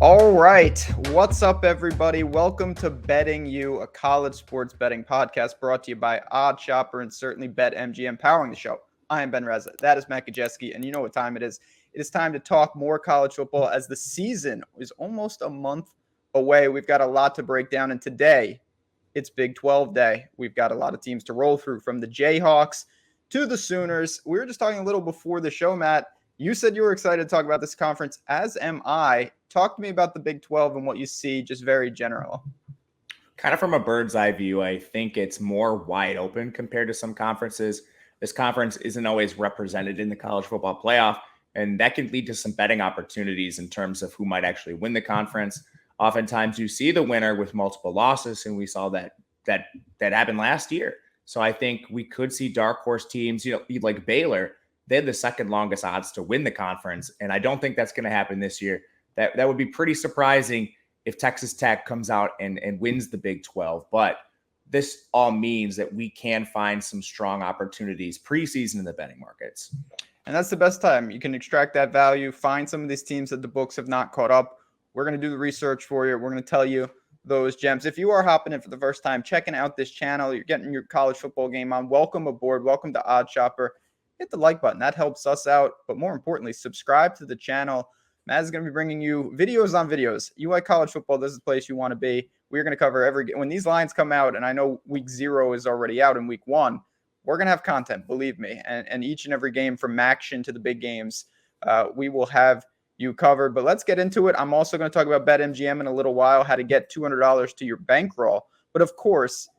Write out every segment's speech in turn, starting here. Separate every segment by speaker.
Speaker 1: All right. What's up, everybody? Welcome to Betting You, a college sports betting podcast brought to you by Odd Shopper and certainly BetMGM powering the show. I am Ben Reza. That is Matt Kajeski, and you know what time it is. It is time to talk more college football as the season is almost a month away. We've got a lot to break down, and today it's Big 12 day. We've got a lot of teams to roll through, from the Jayhawks to the Sooners. We were just talking a little before the show, Matt. You said you were excited to talk about this conference, as am I. Talk to me about the Big 12 and what you see, just very general.
Speaker 2: Kind of from a bird's eye view, I think it's more wide open compared to some conferences. This conference isn't always represented in the college football playoff, and that can lead to some betting opportunities in terms of who might actually win the conference. Oftentimes you see the winner with multiple losses, and we saw that happened last year. So I think we could see dark horse teams, like Baylor. They had the second longest odds to win the conference, and I don't think that's going to happen this year. That would be pretty surprising if Texas Tech comes out and wins the Big 12. But this all means that we can find some strong opportunities preseason in the betting markets.
Speaker 1: And that's the best time. You can extract that value, find some of these teams that the books have not caught up. We're going to do the research for you. We're going to tell you those gems. If you are hopping in for the first time, checking out this channel, you're getting your college football game on, welcome aboard. Welcome to Odd Shopper. Hit the like button. That helps us out. But more importantly, subscribe to the channel. Matt is going to be bringing you videos on videos. You like college football, this is the place you want to be. We're going to cover every – when these lines come out, and I know week 0 is already out in week 1, we're going to have content, believe me. And each and every game from action to the big games, we will have you covered. But let's get into it. I'm also going to talk about BetMGM in a little while, how to get $200 to your bankroll. But, of course,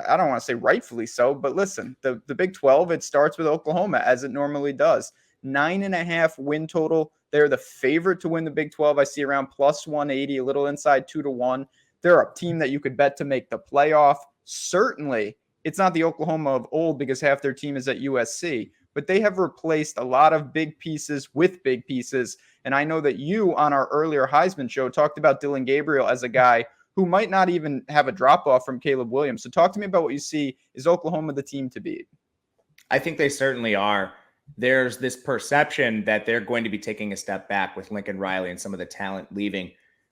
Speaker 1: I don't want to say rightfully so, but listen, the Big 12, it starts with Oklahoma, as it normally does. 9.5 win total. They're the favorite to win the Big 12. I see around plus 180, a little inside 2-1. They're a team that you could bet to make the playoff. Certainly, it's not the Oklahoma of old because half their team is at USC, but they have replaced a lot of big pieces with big pieces. And I know that you, on our earlier Heisman show, talked about Dylan Gabriel as a guy who might not even have a drop-off from Caleb Williams. So talk to me about what you see. Is Oklahoma the team to beat?
Speaker 2: I think they certainly are. There's this perception that they're going to be taking a step back with Lincoln Riley and some of the talent leaving.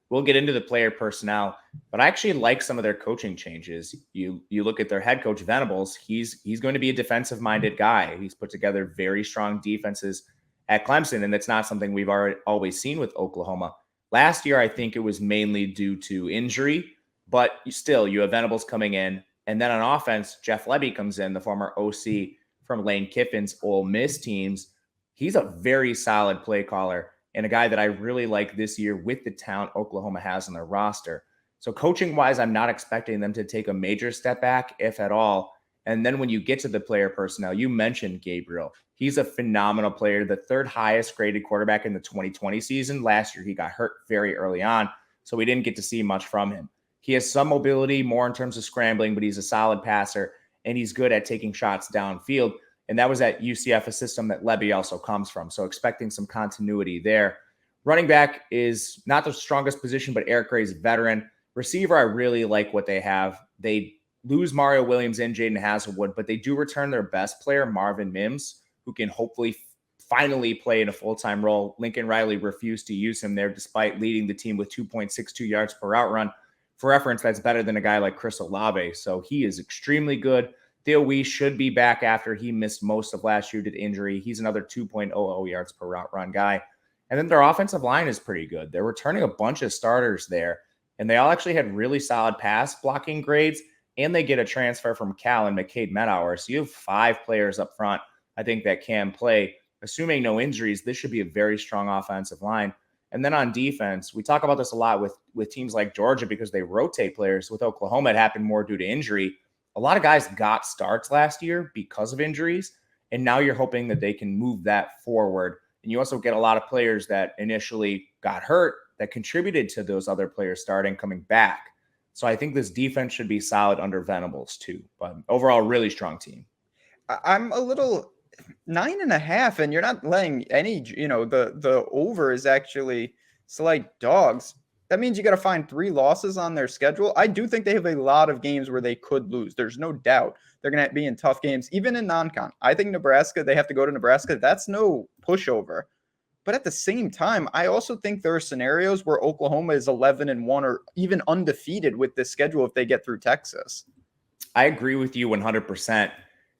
Speaker 2: We'll get into the player personnel, but I actually like some of their coaching changes. You look at their head coach, Venables. He's going to be a defensive-minded guy. He's put together very strong defenses at Clemson, and that's not something we've always seen with Oklahoma. Last year, I think it was mainly due to injury, but still, you have Venables coming in. And then on offense, Jeff Lebby comes in, the former OC from Lane Kiffin's Ole Miss teams. He's a very solid play caller and a guy that I really like this year with the talent Oklahoma has on their roster. So coaching-wise, I'm not expecting them to take a major step back, if at all. And then when you get to the player personnel, you mentioned Gabriel. He's a phenomenal player, the third highest graded quarterback in the 2020 season. Last year, he got hurt very early on, so we didn't get to see much from him. He has some mobility, more in terms of scrambling, but he's a solid passer, and he's good at taking shots downfield. And that was at UCF, a system that Lebby also comes from. So expecting some continuity there. Running back is not the strongest position, but Eric Gray's veteran. Receiver, I really like what they have. They lose Mario Williams and Jaden Hazelwood, but they do return their best player, Marvin Mims, who can hopefully finally play in a full-time role. Lincoln Riley refused to use him there despite leading the team with 2.62 yards per route run. For reference, that's better than a guy like Chris Olave. So he is extremely good. Theo Wee should be back after he missed most of last year due to injury. He's another 2.00 yards per route run guy. And then their offensive line is pretty good. They're returning a bunch of starters there, and they all actually had really solid pass blocking grades, and they get a transfer from Cal and McCade Medhour. So you have 5 players up front, I think, that can play. Assuming no injuries, this should be a very strong offensive line. And then on defense, we talk about this a lot with teams like Georgia because they rotate players. With Oklahoma, it happened more due to injury. A lot of guys got starts last year because of injuries, and now you're hoping that they can move that forward. And you also get a lot of players that initially got hurt that contributed to those other players starting, coming back. So I think this defense should be solid under Venables too. But overall, really strong team.
Speaker 1: I'm a little 9.5, and you're not laying any, the over is actually slight dogs. That means you got to find 3 losses on their schedule. I do think they have a lot of games where they could lose. There's no doubt they're going to be in tough games, even in non-con. I think Nebraska, they have to go to Nebraska. That's no pushover. But at the same time, I also think there are scenarios where Oklahoma is 11-1 or even undefeated with this schedule if they get through Texas.
Speaker 2: I agree with you 100%.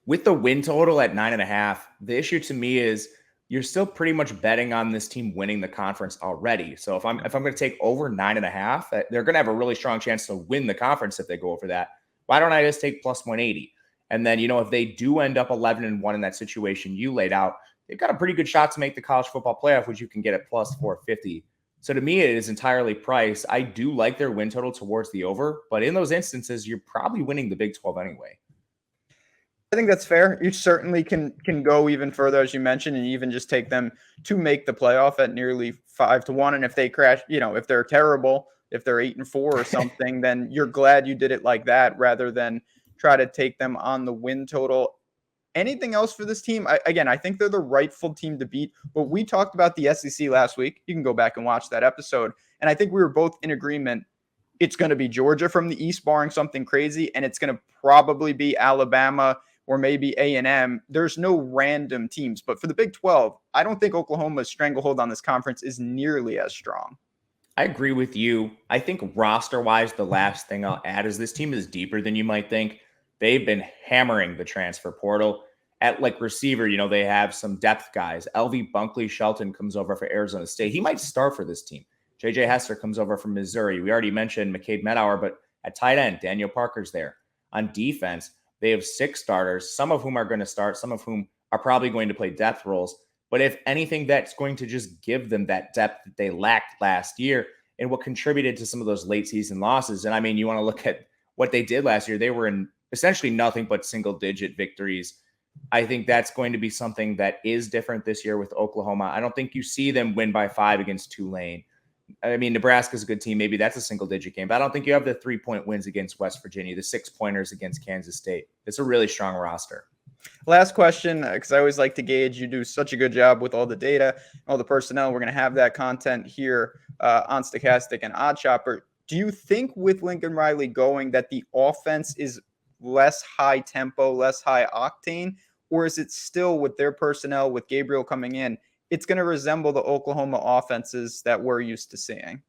Speaker 2: With the win total at 9.5, the issue to me is you're still pretty much betting on this team winning the conference already. So if I'm going to take over 9.5, they're going to have a really strong chance to win the conference if they go over that. Why don't I just take plus 180? And then, if they do end up 11-1 in that situation you laid out, they've got a pretty good shot to make the college football playoff, which you can get at plus 450. So to me, it is entirely price. I do like their win total towards the over, but in those instances, you're probably winning the Big 12 anyway.
Speaker 1: I think that's fair. You certainly can go even further, as you mentioned, and even just take them to make the playoff at nearly 5-1. And if they crash, if they're terrible, if they're 8-4 or something, then you're glad you did it like that rather than try to take them on the win total. Anything else for this team? I think they're the rightful team to beat, but we talked about the SEC last week. You can go back and watch that episode. And I think we were both in agreement. It's going to be Georgia from the East, barring something crazy, and it's going to probably be Alabama or maybe A&M. There's no random teams. But for the Big 12, I don't think Oklahoma's stranglehold on this conference is nearly as strong.
Speaker 2: I agree with you. I think roster-wise, the last thing I'll add is this team is deeper than you might think. They've been hammering the transfer portal. At receiver, they have some depth guys. LV Bunkley Shelton comes over for Arizona State. He might start for this team. JJ Hester comes over from Missouri. We already mentioned McCade Meadauer, but at tight end, Daniel Parker's there. On defense, they have 6 starters, some of whom are going to start, some of whom are probably going to play depth roles. But if anything, that's going to just give them that depth that they lacked last year and what contributed to some of those late season losses. And you want to look at what they did last year. They were in essentially nothing but single-digit victories. I think that's going to be something that is different this year with Oklahoma. I don't think you see them win by 5 against Tulane. Nebraska's a good team. Maybe that's a single-digit game. But I don't think you have the 3-point wins against West Virginia, the 6-pointers against Kansas State. It's a really strong roster.
Speaker 1: Last question, because I always like to gauge. You do such a good job with all the data, all the personnel. We're going to have that content here on Stochastic and OddsShopper. Do you think with Lincoln Riley going that the offense is less high tempo, less high octane, or is it still with their personnel, with Gabriel coming in, it's going to resemble the Oklahoma offenses that we're used to seeing?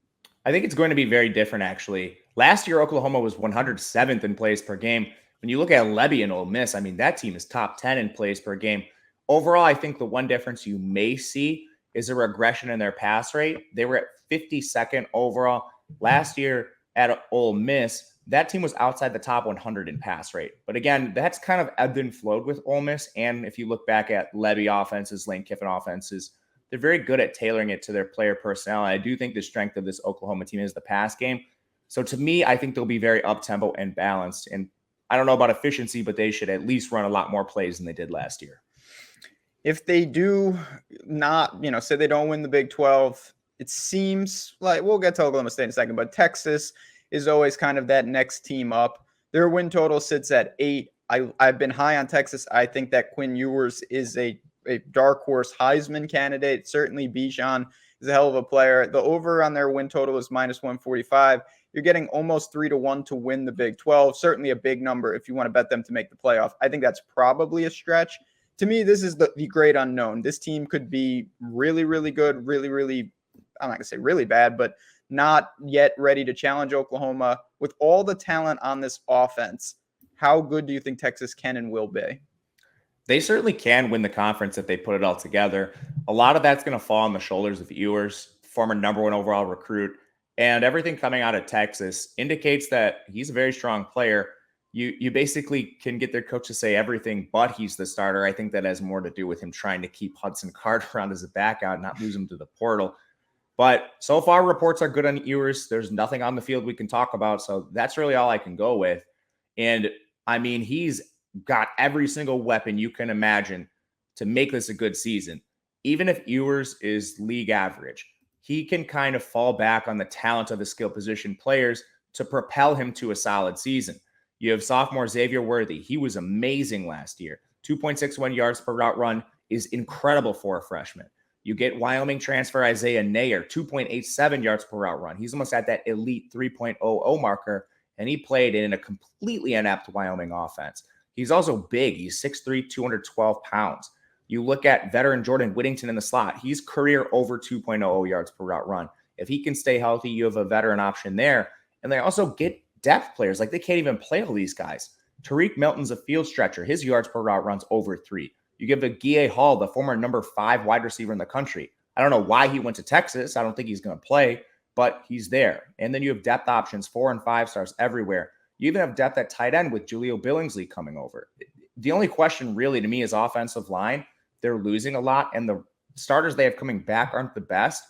Speaker 2: I think it's going to be very different, actually. Last year, Oklahoma was 107th in plays per game. When you look at Levy and Ole Miss, that team is top 10 in plays per game. Overall, I think the one difference you may see is a regression in their pass rate. They were at 52nd overall. Last year at Ole Miss, that team was outside the top 100 in pass rate. But again, that's kind of ebbed and flowed with Ole Miss. And if you look back at Levy offenses, Lane Kiffin offenses, they're very good at tailoring it to their player personnel. And I do think the strength of this Oklahoma team is the pass game. So to me, I think they'll be very up-tempo and balanced. And I don't know about efficiency, but they should at least run a lot more plays than they did last year.
Speaker 1: If they do not, say they don't win the Big 12, it seems like, we'll get to Oklahoma State in a second, but Texas is always kind of that next team up. Their win total sits at 8. I've been high on Texas. I think that Quinn Ewers is a dark horse Heisman candidate. Certainly Bijan is a hell of a player. The over on their win total is minus 145. You're getting almost 3-1 to win the Big 12. Certainly a big number if you want to bet them to make the playoff. I think that's probably a stretch. To me, this is the great unknown. This team could be really, really good, really, really, I'm not going to say really bad, but not yet ready to challenge Oklahoma. With all the talent on this offense, how good do you think Texas can and will be?
Speaker 2: They certainly can win the conference if they put it all together. A lot of that's going to fall on the shoulders of Ewers, former number 1 overall recruit. And everything coming out of Texas indicates that he's a very strong player. You basically can get their coach to say everything, but he's the starter. I think that has more to do with him trying to keep Hudson Card around as a back out, not lose him to the portal. But so far, reports are good on Ewers. There's nothing on the field we can talk about. So that's really all I can go with. And he's got every single weapon you can imagine to make this a good season. Even if Ewers is league average, he can kind of fall back on the talent of the skill position players to propel him to a solid season. You have sophomore Xavier Worthy. He was amazing last year. 2.61 yards per route run is incredible for a freshman. You get Wyoming transfer Isaiah Nayer, 2.87 yards per route run. He's almost at that elite 3.00 marker, and he played in a completely inept Wyoming offense. He's also big. He's 6'3", 212 pounds. You look at veteran Jordan Whittington in the slot. He's career over 2.00 yards per route run. If he can stay healthy, you have a veteran option there. And they also get depth players. Like, they can't even play all these guys. Tariq Milton's a field stretcher. His yards per route run's over 3. You give Aguiye Hall, the former number 5 wide receiver in the country. I don't know why he went to Texas. I don't think he's going to play, but he's there. And then you have depth options, 4 and 5 stars everywhere. You even have depth at tight end with Julio Billingsley coming over. The only question really to me is offensive line. They're losing a lot, and the starters they have coming back aren't the best,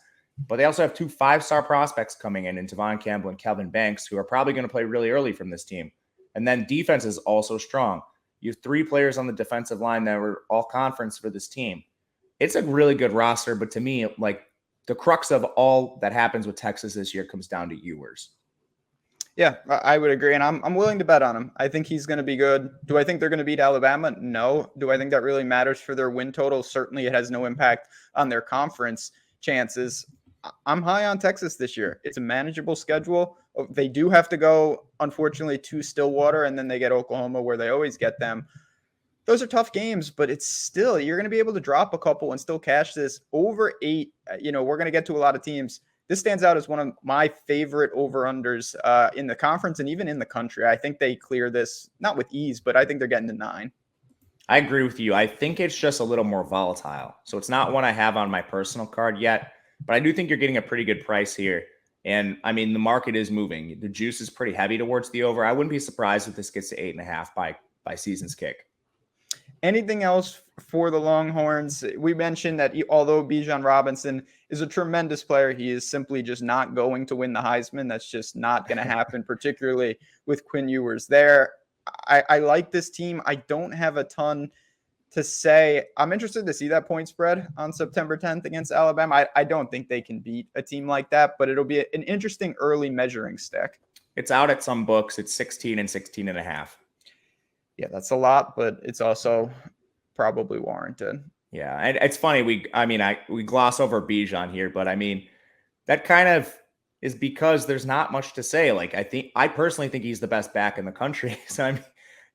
Speaker 2: but they also have 2 5-star prospects coming in Tavon Campbell and Kelvin Banks, who are probably going to play really early from this team. And then defense is also strong. You have 3 players on the defensive line that were all conference for this team. It's a really good roster, but to me, like, the crux of all that happens with Texas this year comes down to Ewers.
Speaker 1: Yeah, I would agree, and I'm willing to bet on him. I think he's going to be good. Do I think they're going to beat Alabama? No. Do I think that really matters for their win total? Certainly it has no impact on their conference chances. I'm high on Texas this year. It's a manageable schedule. They do have to go, unfortunately, to Stillwater, and then they get Oklahoma, where they always get them. Those are tough games, but it's still, you're going to be able to drop a couple and still cash this over 8. We're going to get to a lot of teams. This stands out as one of my favorite over-unders in the conference and even in the country. I think they clear this, not with ease, but I think they're getting to 9.
Speaker 2: I agree with you. I think it's just a little more volatile. So it's not one I have on my personal card yet, but I do think you're getting a pretty good price here. And I mean, the market is moving. The juice is pretty heavy towards the over. I wouldn't be surprised if this gets to 8.5 by season's kick.
Speaker 1: Anything else for the Longhorns? We mentioned that although Bijan Robinson is a tremendous player, he is simply just not going to win the Heisman. That's just not going to happen, particularly with Quinn Ewers there. I like this team. I don't have a ton to say. I'm interested to see that point spread on September 10th against Alabama. I don't think they can beat a team like that, but it'll be an interesting early measuring stick.
Speaker 2: It's out at some books. It's 16 and 16.5.
Speaker 1: Yeah, that's a lot, but it's also probably warranted.
Speaker 2: Yeah, and it's funny. We gloss over Bijan here, but I mean, that kind of is because there's not much to say. Like, I personally think he's the best back in the country. So I mean,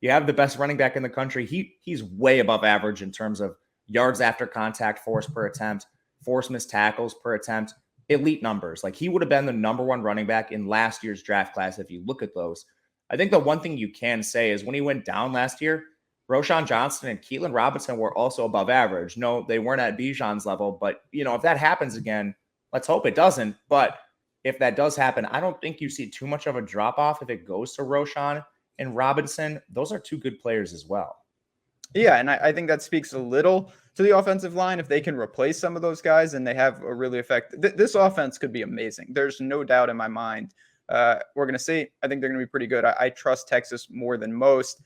Speaker 2: you have the best running back in the country. He's way above average in terms of yards after contact, force per attempt, force missed tackles per attempt, elite numbers. Like, he would have been the number 1 running back in last year's draft class if you look at those. I think the one thing you can say is when he went down last year, Roschon Johnson and Keelan Robinson were also above average. No, they weren't at Bijan's level, but if that happens again, let's hope it doesn't. But if that does happen, I don't think you see too much of a drop off if it goes to Roschon and Robinson. Those are 2 good players as well.
Speaker 1: Yeah, and I think that speaks a little to the offensive line. If they can replace some of those guys and they have a really effective, this offense could be amazing. There's no doubt in my mind. We're going to see. I think they're going to be pretty good. I trust Texas more than most.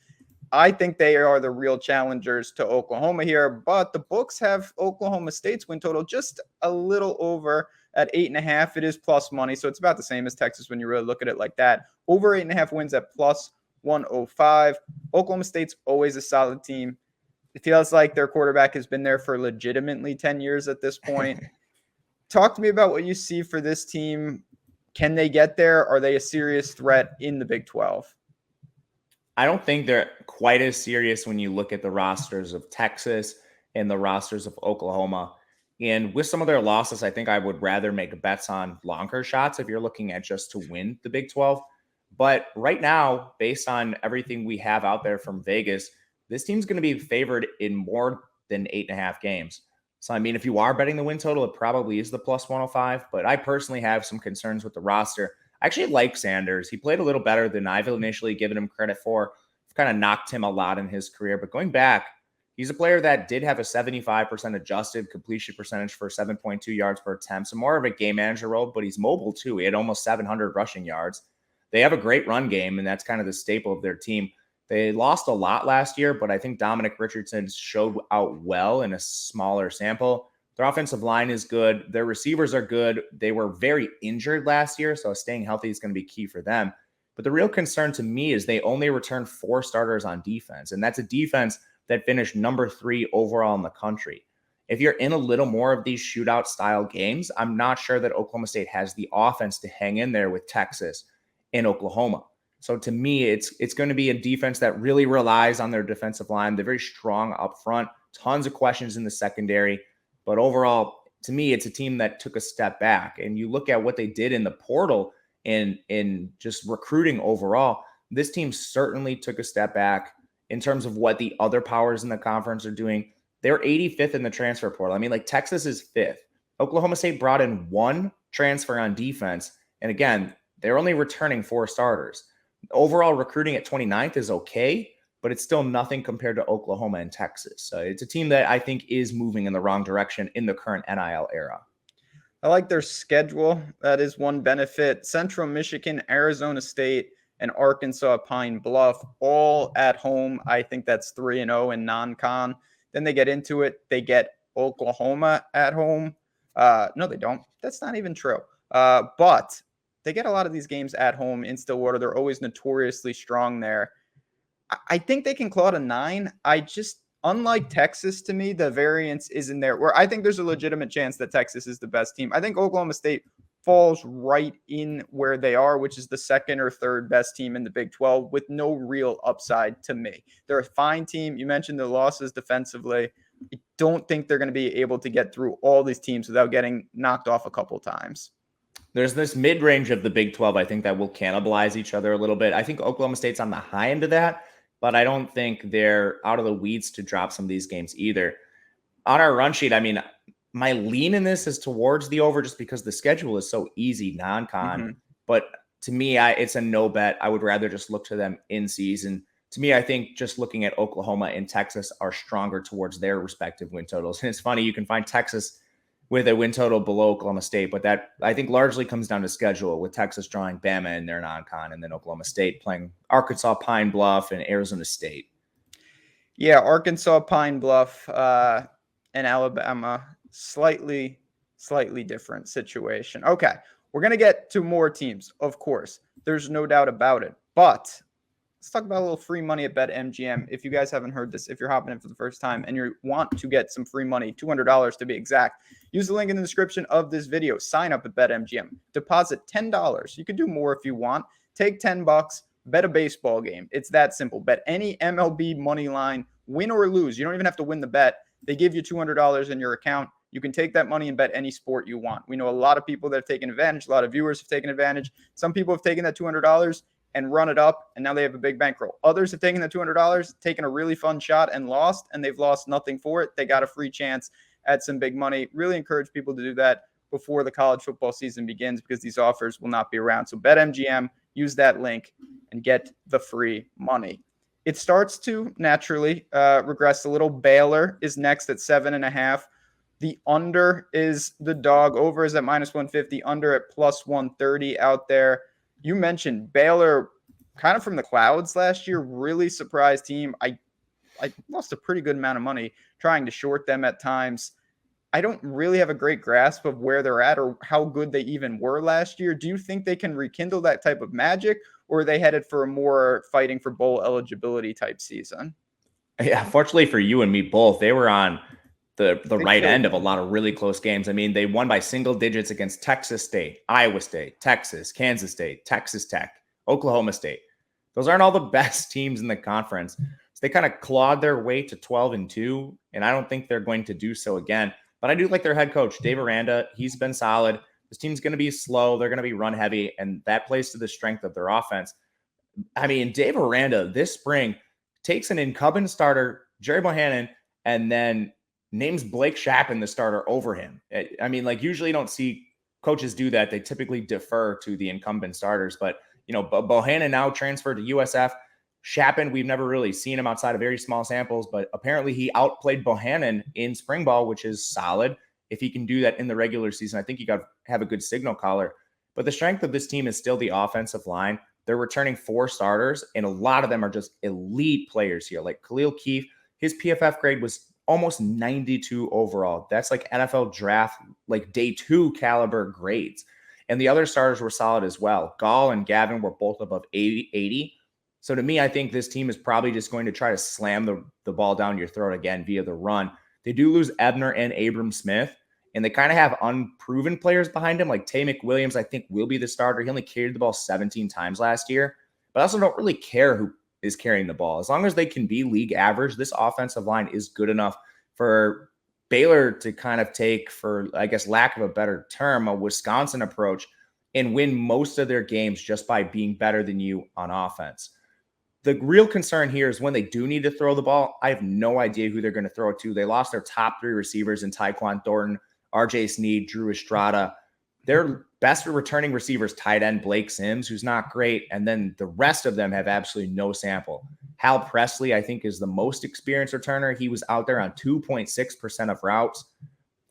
Speaker 1: I think they are the real challengers to Oklahoma here, but the books have Oklahoma State's win total just a little over at 8.5. It is plus money, so it's about the same as Texas when you really look at it like that. Over 8.5 wins at plus 105. Oklahoma State's always a solid team. It feels like their quarterback has been there for legitimately 10 years at this point. Talk to me about what you see for this team. Can they get there? Are they a serious threat in the Big 12?
Speaker 2: I don't think they're quite as serious when you look at the rosters of Texas and the rosters of Oklahoma. And with some of their losses, I think I would rather make bets on longer shots if you're looking at just to win the Big 12. But right now, based on everything we have out there from Vegas, this team's going to be favored in more than 8.5 games. So, I mean, if you are betting the win total, it probably is the plus 105. But I personally have some concerns with the roster. I actually like Sanders. He played a little better than I've initially given him credit for. I've kind of knocked him a lot in his career. But going back, he's a player that did have a 75% adjusted completion percentage for 7.2 yards per attempt. So more of a game manager role, but he's mobile too. He had almost 700 rushing yards. They have a great run game, and that's kind of the staple of their team. They lost a lot last year, but I think Dominic Richardson showed out well in a smaller sample. Their offensive line is good. Their receivers are good. They were very injured last year, so staying healthy is going to be key for them. But the real concern to me is they only returned 4 starters on defense, and that's a defense that finished number 3 overall in the country. If you're in a little more of these shootout-style games, I'm not sure that Oklahoma State has the offense to hang in there with Texas and Oklahoma. So to me, it's going to be a defense that really relies on their defensive line. They're very strong up front. tons of questions in the secondary. But overall, to me, it's a team that took a step back. And you look at what they did in the portal and in just recruiting overall, this team certainly took a step back in terms of what the other powers in the conference are doing. They're 85th in the transfer portal. I mean, like Texas is 5th. Oklahoma State brought in 1 transfer on defense. And again, they're only returning 4 starters. Overall recruiting at 29th is okay, but it's still nothing compared to Oklahoma and Texas. So it's a team that I think is moving in the wrong direction in the current NIL era.
Speaker 1: I like their schedule. That is one benefit. Central Michigan, Arizona State, and Arkansas Pine Bluff, all at home. I think that's 3-0 in non-con. Then they get into it. They get Oklahoma at home. No, they don't. That's not even true. But they get a lot of these games at home in Stillwater. They're always notoriously strong there. I think they can claw to 9. Unlike Texas, to me, the variance isn't there, where I think there's a legitimate chance that Texas is the best team. I think Oklahoma State falls right in where they are, which is the second or third best team in the Big 12 with no real upside to me. They're a fine team. You mentioned the losses defensively. I don't think they're going to be able to get through all these teams without getting knocked off a couple times.
Speaker 2: There's this mid-range of the Big 12, I think, that will cannibalize each other a little bit. I think Oklahoma State's on the high end of that, but I don't think they're out of the weeds to drop some of these games either. On our run sheet, I mean, my lean in this is towards the over just because the schedule is so easy, non-con. Mm-hmm. But to me, it's a no bet. I would rather just look to them in season. To me, I think just looking at Oklahoma and Texas are stronger towards their respective win totals. And it's funny, you can find Texas with a win total below Oklahoma State, but that I think largely comes down to schedule, with Texas drawing Bama in their non-con and then Oklahoma State playing Arkansas Pine Bluff and Arizona State.
Speaker 1: Yeah, Arkansas Pine Bluff and Alabama, slightly different situation. Okay, we're going to get to more teams, of course. There's no doubt about it. But let's talk about a little free money at BetMGM. If you guys haven't heard this, if you're hopping in for the first time and you want to get some free money, $200 to be exact, use the link in the description of this video. Sign up at BetMGM. Deposit $10. You can do more if you want. Take $10, bet a baseball game. It's that simple. Bet any MLB money line, win or lose. You don't even have to win the bet. They give you $200 in your account. You can take that money and bet any sport you want. We know a lot of people that have taken advantage. A lot of viewers have taken advantage. Some people have taken that $200 and run it up, and now they have a big bankroll. Others have taken the $200, taken a really fun shot and lost, and they've lost nothing for it. They got a free chance at some big money. Really encourage people to do that before the college football season begins, because these offers will not be around. So BetMGM, use that link and get the free money. It starts to naturally regress a little. Baylor is next at 7.5. The under is the dog. Over is at -150. Under at +130 out there. You mentioned Baylor kind of from the clouds last year. Really surprised team. I lost a pretty good amount of money trying to short them at times. I don't really have a great grasp of where they're at or how good they even were last year. Do you think they can rekindle that type of magic, or are they headed for a more fighting for bowl eligibility type season?
Speaker 2: Yeah, fortunately for you and me both, they were on the right end of a lot of really close games. I mean, they won by single digits against Texas State, Iowa State, Texas, Kansas State, Texas Tech, Oklahoma State. Those aren't all the best teams in the conference. So they kind of clawed their way to 12-2, and I don't think they're going to do so again. But I do like their head coach, Dave Aranda. He's been solid. This team's going to be slow. They're going to be run heavy, and that plays to the strength of their offense. I mean, Dave Aranda this spring takes an incumbent starter, Jerry Bohannon, and then names Blake Shappen the starter over him. I mean, like, usually you don't see coaches do that. They typically defer to the incumbent starters. But, you know, Bohannon now transferred to USF. Shappen, we've never really seen him outside of very small samples, but apparently he outplayed Bohannon in spring ball, which is solid. If he can do that in the regular season, I think you got to have a good signal caller. But the strength of this team is still the offensive line. They're returning 4 starters, and a lot of them are just elite players here. Like Khalil Keefe, his PFF grade was almost 92 overall. That's like NFL draft, like day 2 caliber grades. And the other starters were solid as well. Gall and Gavin were both above 80. So to me, I think this team is probably just going to try to slam the ball down your throat again via the run. They do lose Ebner and Abram Smith, and they kind of have unproven players behind him. Like Tay McWilliams, I think, will be the starter. He only carried the ball 17 times last year. But I also don't really care who is carrying the ball. As long as they can be league average, this offensive line is good enough for Baylor to kind of take, for I guess lack of a better term, a Wisconsin approach and win most of their games just by being better than you on offense. The real concern here is when they do need to throw the ball, I have no idea who they're going to throw it to. They lost their top 3 receivers in Tyquan Thornton, RJ Sneed, Drew Estrada. Their best returning receivers, tight end Blake Sims, who's not great. And then the rest of them have absolutely no sample. Hal Presley, I think, is the most experienced returner. He was out there on 2.6% of routes.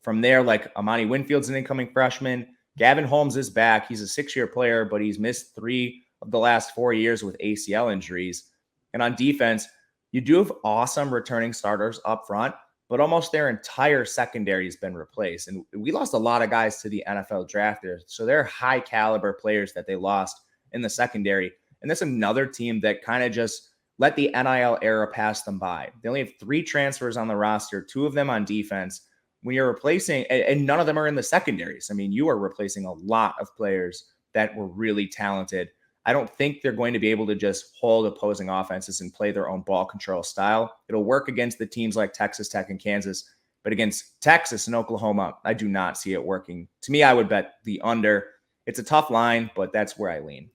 Speaker 2: From there, like Amani Winfield's an incoming freshman. Gavin Holmes is back. He's a 6-year player, but he's missed 3 of the last 4 years with ACL injuries. And on defense, you do have awesome returning starters up front, but almost their entire secondary has been replaced. And we lost a lot of guys to the NFL draft there. So they're high caliber players that they lost in the secondary. And that's another team that kind of just let the NIL era pass them by. They only have 3 transfers on the roster, 2 of them on defense. When you're replacing, and none of them are in the secondaries. I mean, you are replacing a lot of players that were really talented. I don't think they're going to be able to just hold opposing offenses and play their own ball control style. It'll work against the teams like Texas Tech and Kansas, but against Texas and Oklahoma, I do not see it working. To me, I would bet the under. It's a tough line, but that's where I lean.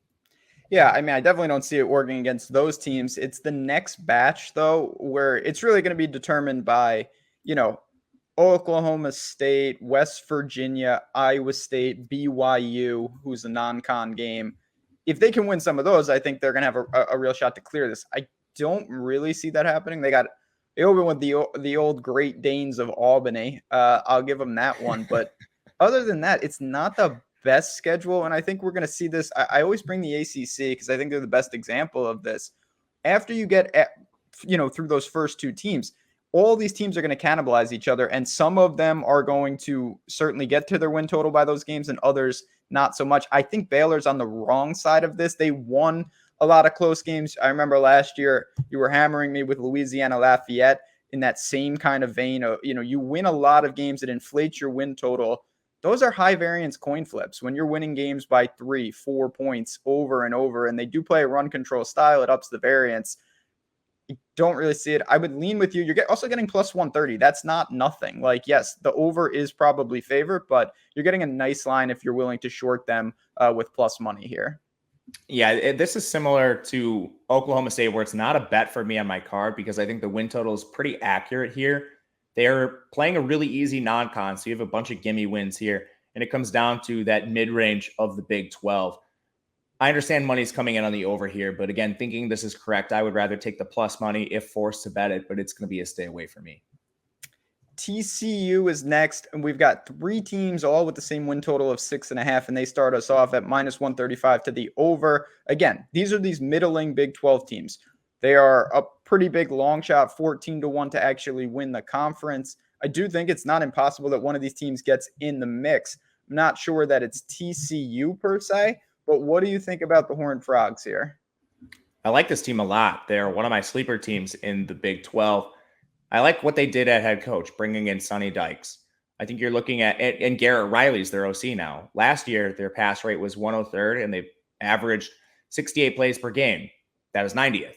Speaker 1: Yeah, I mean, I definitely don't see it working against those teams. It's the next batch, though, where it's really going to be determined by, Oklahoma State, West Virginia, Iowa State, BYU, who's a non-con game. If they can win some of those, I think they're going to have a real shot to clear this. I don't really see that happening. They opened with the old Great Danes of Albany. I'll give them that one. But other than that, it's not the best schedule. And I think we're going to see this. I always bring the ACC because I think they're the best example of this. After you get, through those first 2 teams, all these teams are going to cannibalize each other. And some of them are going to certainly get to their win total by those games and others not so much. I think Baylor's on the wrong side of this. They won a lot of close games. I remember last year you were hammering me with Louisiana Lafayette in that same kind of vein of, you win a lot of games that inflates your win total. Those are high variance coin flips. When you're winning games by 3-4 points over and over, and they do play a run control style, it ups the variance. You don't really see it. I would lean with you. You're also getting plus 130. That's not nothing. Like, yes, the over is probably favored, but you're getting a nice line if you're willing to short them with plus money here.
Speaker 2: Yeah, this is similar to Oklahoma State, where it's not a bet for me on my card because I think the win total is pretty accurate here. They're playing a really easy non-con, so you have a bunch of gimme wins here, and it comes down to that mid-range of the Big 12. I understand money's coming in on the over here, but again, thinking this is correct, I would rather take the plus money if forced to bet it, but it's going to be a stay away for me.
Speaker 1: TCU is next, and we've got 3 teams all with the same win total of 6.5, and they start us off at minus 135 to the over. Again, these are these middling Big 12 teams. They are a pretty big long shot, 14-1 to actually win the conference. I do think it's not impossible that one of these teams gets in the mix. I'm not sure that it's TCU per se, but what do you think about the Horned Frogs here?
Speaker 2: I like this team a lot. They're one of my sleeper teams in the Big 12. I like what they did at head coach, bringing in Sonny Dykes. I think you're looking at, and Garrett Riley's their OC now. Last year, their pass rate was 103rd, and they've averaged 68 plays per game. That is 90th.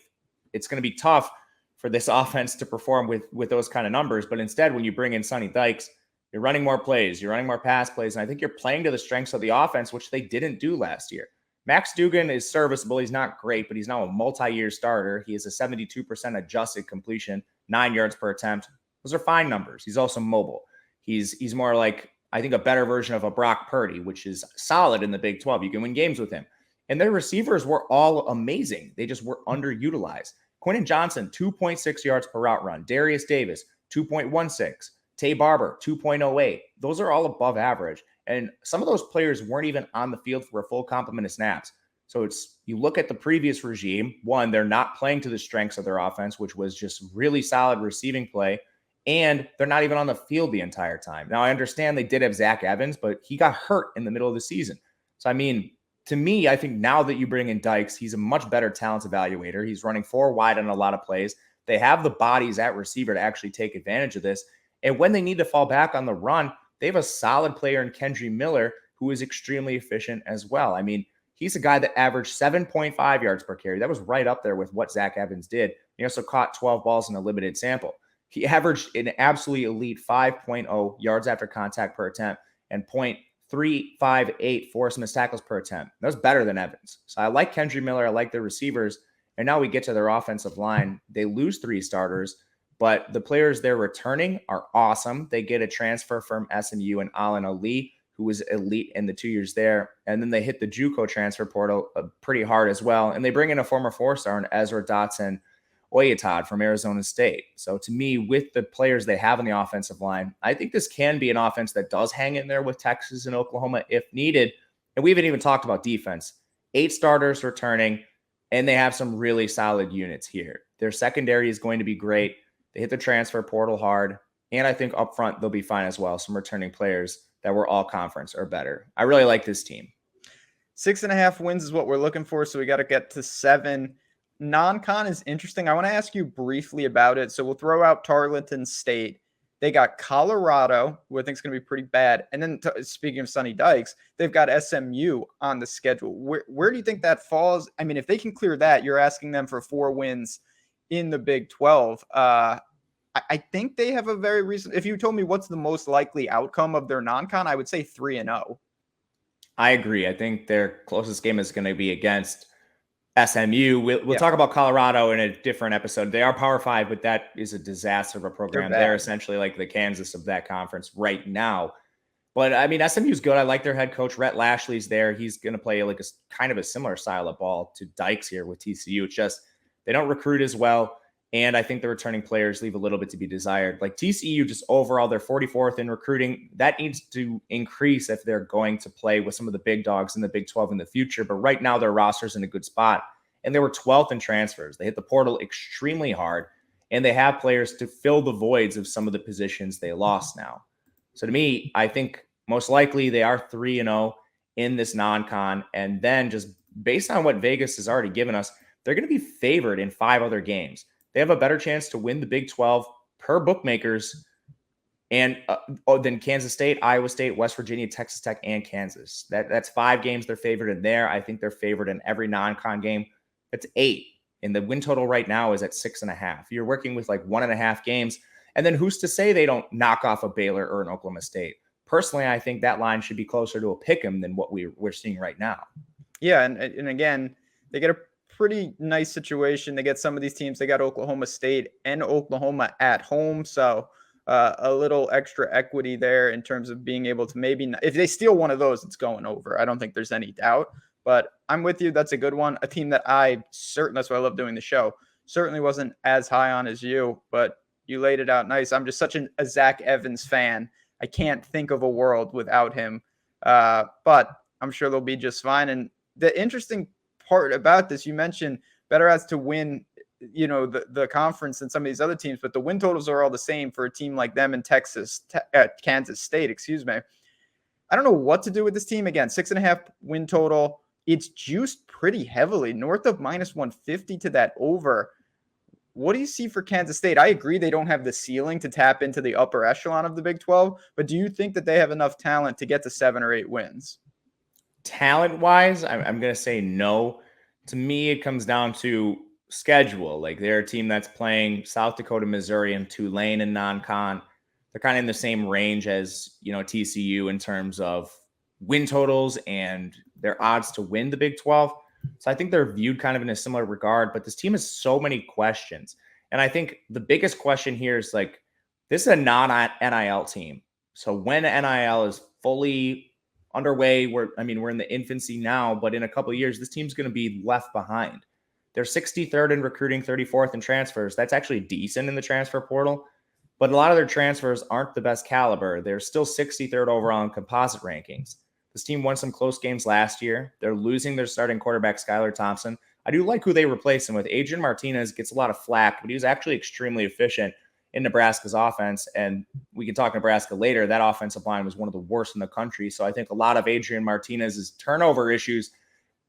Speaker 2: It's going to be tough for this offense to perform with those kind of numbers, but instead, when you bring in Sonny Dykes, you're running more plays, you're running more pass plays, and I think you're playing to the strengths of the offense, which they didn't do last year. Max Duggan is serviceable. He's not great, but he's now a multi-year starter. He has a 72% adjusted completion, 9 yards per attempt. Those are fine numbers. He's also mobile. He's more like, I think, a better version of a Brock Purdy, which is solid in the Big 12. You can win games with him. And their receivers were all amazing. They just were underutilized. Quentin Johnson, 2.6 yards per route run. Darius Davis, 2.16. Tay Barber, 2.08. Those are all above average. And some of those players weren't even on the field for a full complement of snaps. So you look at the previous regime, one, they're not playing to the strengths of their offense, which was just really solid receiving play. And they're not even on the field the entire time. Now, I understand they did have Zach Evans, but he got hurt in the middle of the season. So, I mean, to me, I think now that you bring in Dykes, he's a much better talent evaluator. He's running 4 wide on a lot of plays. They have the bodies at receiver to actually take advantage of this. And when they need to fall back on the run, they have a solid player in Kendry Miller who is extremely efficient as well. I mean, he's a guy that averaged 7.5 yards per carry. That was right up there with what Zach Evans did. He also caught 12 balls in a limited sample. He averaged an absolutely elite 5.0 yards after contact per attempt and 0.358 forced missed tackles per attempt. That was better than Evans. So I like Kendry Miller. I like their receivers. And now we get to their offensive line. They lose 3 starters, but the players they're returning are awesome. They get a transfer from SMU and Allen Ali, who was elite in the 2 years there. And then they hit the JUCO transfer portal pretty hard as well. And they bring in a former 4-star in Ezra Dotson Oyatad from Arizona State. So to me, with the players they have on the offensive line, I think this can be an offense that does hang in there with Texas and Oklahoma if needed. And we haven't even talked about defense. 8 starters returning, and they have some really solid units here. Their secondary is going to be great. They hit the transfer portal hard, and I think up front they'll be fine as well. Some returning players that were all conference or better. I really like this team.
Speaker 1: 6.5 wins is what we're looking for, so we got to get to 7. Non-con is interesting. I want to ask you briefly about it. So we'll throw out Tarleton State. They got Colorado, who I think is going to be pretty bad. And then speaking of Sonny Dykes, they've got SMU on the schedule. Where do you think that falls? I mean, if they can clear that, you're asking them for 4 wins in the Big 12. I think they have a very recent. If you told me what's the most likely outcome of their non-con, I would say 3-0.
Speaker 2: I agree. I think their closest game is going to be against SMU. We'll talk about Colorado in a different episode. They are Power 5, but that is a disaster of a program. They're essentially like the Kansas of that conference right now. But I mean, SMU's good. I like their head coach. Rhett Lashley's there. He's going to play like a kind of a similar style of ball to Dykes here with TCU. It's just they don't recruit as well. And I think the returning players leave a little bit to be desired. Like TCU, just overall, they're 44th in recruiting. That needs to increase if they're going to play with some of the big dogs in the Big 12 in the future. But right now, their roster's in a good spot. And they were 12th in transfers. They hit the portal extremely hard. And they have players to fill the voids of some of the positions they lost now. So to me, I think most likely they are 3-0 in this non-con. And then just based on what Vegas has already given us, they're going to be favored in 5 other games. They have a better chance to win the Big 12 per bookmakers and than Kansas State, Iowa State, West Virginia, Texas Tech, and Kansas. That's 5 games they're favored in there. I think they're favored in every non-con game. That's 8. And the win total right now is at 6.5. You're working with like 1.5 games. And then who's to say they don't knock off a Baylor or an Oklahoma State? Personally, I think that line should be closer to a pick 'em than what we're seeing right now.
Speaker 1: Yeah. And again, they get a pretty nice situation. They get some of these teams. They got Oklahoma State and Oklahoma at home. So a little extra equity there in terms of being able to maybe, if they steal one of those, it's going over. I don't think there's any doubt, but I'm with you. That's a good one. A team that that's why I love doing the show. Certainly wasn't as high on as you, but you laid it out nice. I'm just such a Zach Evans fan. I can't think of a world without him. But I'm sure they'll be just fine. And the interesting part about this, you mentioned better odds to win, the conference than some of these other teams, but the win totals are all the same for a team like them in Kansas State, excuse me. I don't know what to do with this team. Again, 6.5 win total. It's juiced pretty heavily, north of -150 to that over. What do you see for Kansas State? I agree they don't have the ceiling to tap into the upper echelon of the Big 12, but do you think that they have enough talent to get to 7 or 8 wins?
Speaker 2: Talent-wise, I'm going to say no. To me, it comes down to schedule. Like they're a team that's playing South Dakota, Missouri, and Tulane in non-con. They're kind of in the same range as, TCU in terms of win totals and their odds to win the Big 12. So I think they're viewed kind of in a similar regard, but this team has so many questions. And I think the biggest question here is like, this is a non-NIL team. So when NIL is fully underway, we're in the infancy now, but in a couple of years, this team's going to be left behind. They're 63rd in recruiting, 34th in transfers. That's actually decent in the transfer portal, but a lot of their transfers aren't the best caliber. They're still 63rd overall in composite rankings. This team won some close games last year. They're losing their starting quarterback, Skylar Thompson. I do like who they replace him with. Adrian Martinez gets a lot of flack, but he was actually extremely efficient in Nebraska's offense. And we can talk Nebraska later. That offensive line was one of the worst in the country. So I think a lot of Adrian Martinez's turnover issues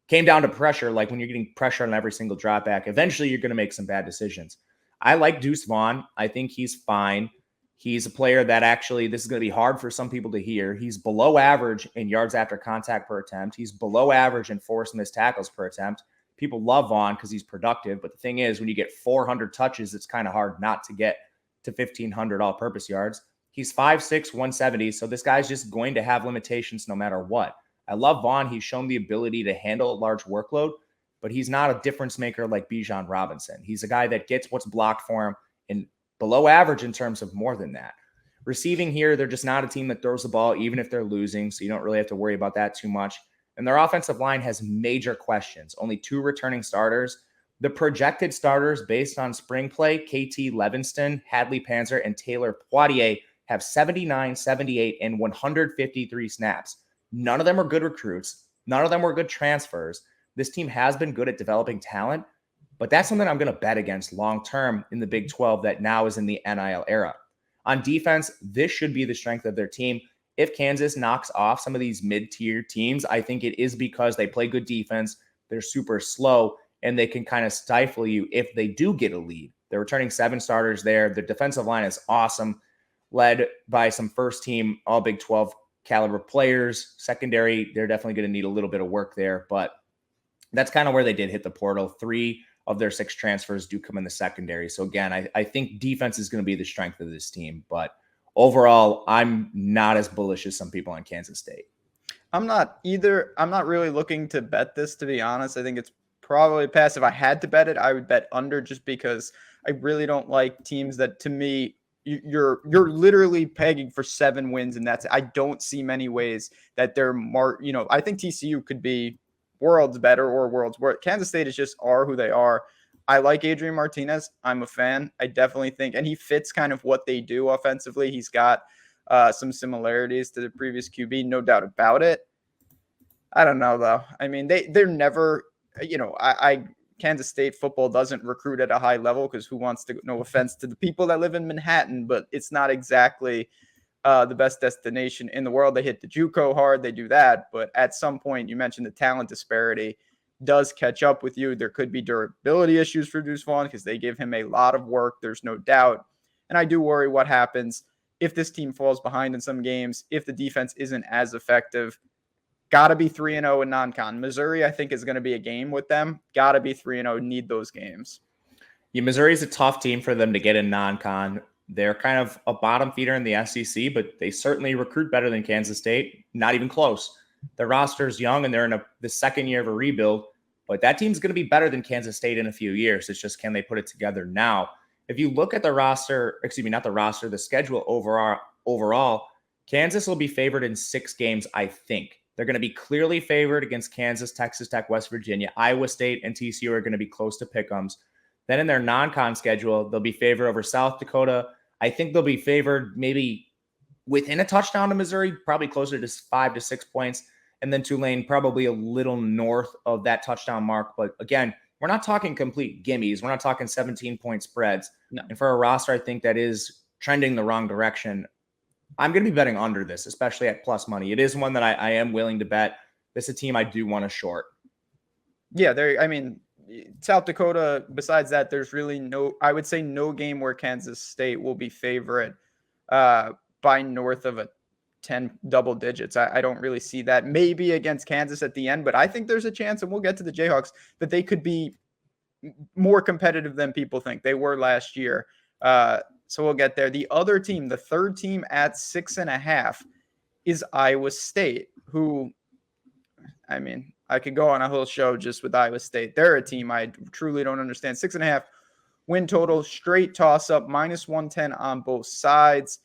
Speaker 2: came down to pressure. Like when you're getting pressure on every single drop back, eventually you're going to make some bad decisions. I like Deuce Vaughn. I think he's fine. He's a player that actually, this is going to be hard for some people to hear. He's below average in yards after contact per attempt. He's below average in forced missed tackles per attempt. People love Vaughn because he's productive. But the thing is, when you get 400 touches, it's kind of hard not to get to 1,500 all-purpose yards. He's 5'6", 170, so this guy's just going to have limitations no matter what. I love Vaughn. He's shown the ability to handle a large workload, but he's not a difference maker like Bijan Robinson. He's a guy that gets what's blocked for him and below average in terms of more than that. Receiving here, they're just not a team that throws the ball even if they're losing, so you don't really have to worry about that too much. And their offensive line has major questions. Only 2 returning starters. The projected starters based on spring play, KT Levinston, Hadley Panzer, and Taylor Poitier, have 79, 78, and 153 snaps. None of them are good recruits. None of them were good transfers. This team has been good at developing talent, but that's something I'm going to bet against long-term in the Big 12 that now is in the NIL era. On defense, this should be the strength of their team. If Kansas knocks off some of these mid-tier teams, I think it is because they play good defense, they're super slow, and they can kind of stifle you if they do get a lead. They're returning 7 starters there. The defensive line is awesome, led by some first-team all Big 12 caliber players. Secondary, they're definitely going to need a little bit of work there, but that's kind of where they did hit the portal. 3 of their 6 transfers do come in the secondary. So again, I think defense is going to be the strength of this team, but overall, I'm not as bullish as some people on Kansas State.
Speaker 1: I'm not either. I'm not really looking to bet this, to be honest. I think it's probably a pass. If I had to bet it, I would bet under, just because I really don't like teams that, to me, you're literally pegging for 7 wins, and I don't see many ways that they're I think TCU could be worlds better or worlds worse. Kansas State is just are who they are. I like Adrian Martinez. I'm a fan. I definitely think, and he fits kind of what they do offensively. He's got some similarities to the previous QB, no doubt about it. I don't know though. I mean, they're never, Kansas State football doesn't recruit at a high level because who wants to, no offense to the people that live in Manhattan, but it's not exactly the best destination in the world. They hit the JUCO hard. They do that. But at some point, you mentioned the talent disparity does catch up with you. There could be durability issues for Deuce Vaughn because they give him a lot of work. There's no doubt. And I do worry what happens if this team falls behind in some games, if the defense isn't as effective. Got to be 3-0 in non-con. Missouri, I think, is going to be a game with them. Got to be 3-0. Need those games.
Speaker 2: Yeah, Missouri is a tough team for them to get in non-con. They're kind of a bottom feeder in the SEC, but they certainly recruit better than Kansas State. Not even close. Their roster is young, and they're in the second year of a rebuild. But that team's going to be better than Kansas State in a few years. It's just, can they put it together now? If you look at the roster, the schedule overall, Kansas will be favored in 6 games, I think. They're going to be clearly favored against Kansas, Texas Tech, West Virginia. Iowa State and TCU are going to be close to pick'ems. Then in their non-con schedule, they'll be favored over South Dakota. I think they'll be favored maybe within a touchdown to Missouri, probably closer to 5 to 6 points. And then Tulane probably a little north of that touchdown mark. But again, we're not talking complete gimmies. We're not talking 17-point spreads.
Speaker 1: No.
Speaker 2: And for a roster, I think that is trending the wrong direction. I'm going to be betting under this, especially at plus money. It is one that I am willing to bet. This is a team I do want to short. Yeah,
Speaker 1: South Dakota, besides that, there's really no game where Kansas State will be favorite by north of a 10 double digits. I don't really see that. Maybe against Kansas at the end, but I think there's a chance, and we'll get to the Jayhawks, that they could be more competitive than people think. They were last year. So we'll get there. The other team, the third team at 6.5, is Iowa State, who, I could go on a whole show just with Iowa State. They're a team I truly don't understand. 6.5 win total, straight toss up, -110 on both sides.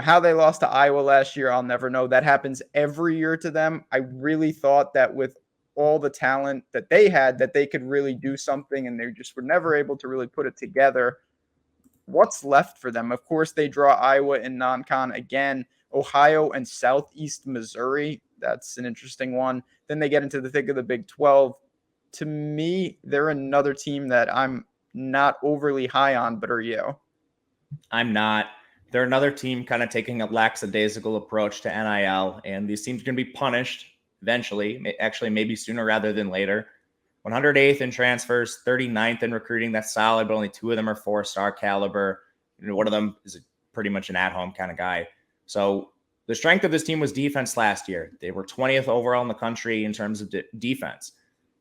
Speaker 1: How they lost to Iowa last year, I'll never know. That happens every year to them. I really thought that with all the talent that they had, that they could really do something, and they just were never able to really put it together. What's left for them? Of course, they draw Iowa in non-con again, Ohio and Southeast Missouri. That's an interesting one. Then they get into the thick of the Big 12. To me, they're another team that I'm not overly high on, but are you?
Speaker 2: I'm not. They're another team kind of taking a lackadaisical approach to NIL, and these teams are going to be punished eventually, actually maybe sooner rather than later. 108th in transfers, 39th in recruiting. That's solid, but only 2 of them are 4-star caliber. One of them is pretty much an at-home kind of guy. So the strength of this team was defense last year. They were 20th overall in the country in terms of defense.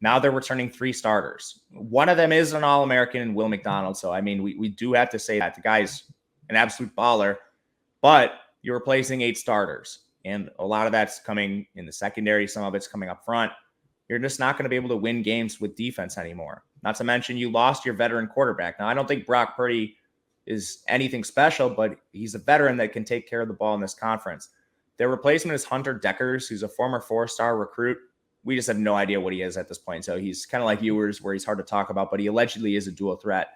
Speaker 2: Now they're returning 3 starters. One of them is an All-American in Will McDonald. So, I mean, we do have to say that the guy's an absolute baller, but you're replacing 8 starters. And a lot of that's coming in the secondary. Some of it's coming up front. You're just not going to be able to win games with defense anymore. Not to mention you lost your veteran quarterback. Now, I don't think Brock Purdy is anything special, but he's a veteran that can take care of the ball in this conference. Their replacement is Hunter Deckers, who's a former 4-star recruit. We just have no idea what he is at this point. So he's kind of like Ewers, where he's hard to talk about, but he allegedly is a dual threat.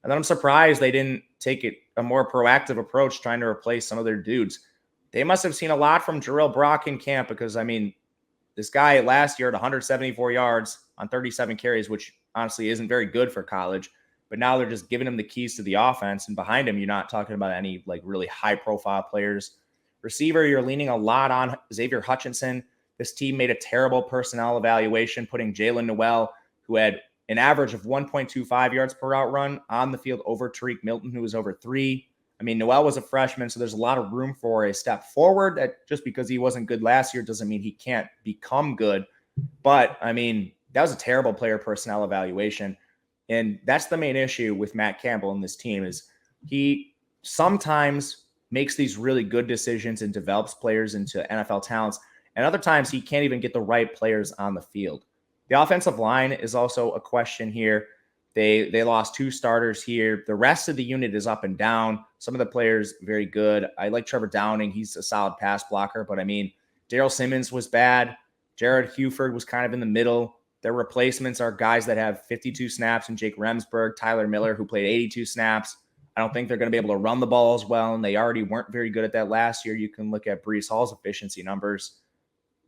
Speaker 2: And then I'm surprised they didn't take a more proactive approach trying to replace some of their dudes. They must have seen a lot from Jarrell Brock in camp because, I mean, this guy last year at 174 yards on 37 carries, which honestly isn't very good for college. But now they're just giving him the keys to the offense. And behind him, you're not talking about any like really high-profile players. Receiver, you're leaning a lot on Xavier Hutchinson. This team made a terrible personnel evaluation, putting Jalen Noel, who had an average of 1.25 yards per route run on the field, over Tariq Milton, who was over 3. I mean, Noel was a freshman, so there's a lot of room for a step forward. That just because he wasn't good last year doesn't mean he can't become good. But, I mean, that was a terrible player personnel evaluation. And that's the main issue with Matt Campbell and this team is he sometimes makes these really good decisions and develops players into NFL talents. And other times he can't even get the right players on the field. The offensive line is also a question here. They lost 2 starters here. The rest of the unit is up and down. Some of the players very good. I like Trevor Downing. He's a solid pass blocker. But, I mean, Daryl Simmons was bad. Jared Huford was kind of in the middle. Their replacements are guys that have 52 snaps and Jake Remsburg, Tyler Miller, who played 82 snaps. I don't think they're going to be able to run the ball as well, and they already weren't very good at that last year. You can look at Breece Hall's efficiency numbers.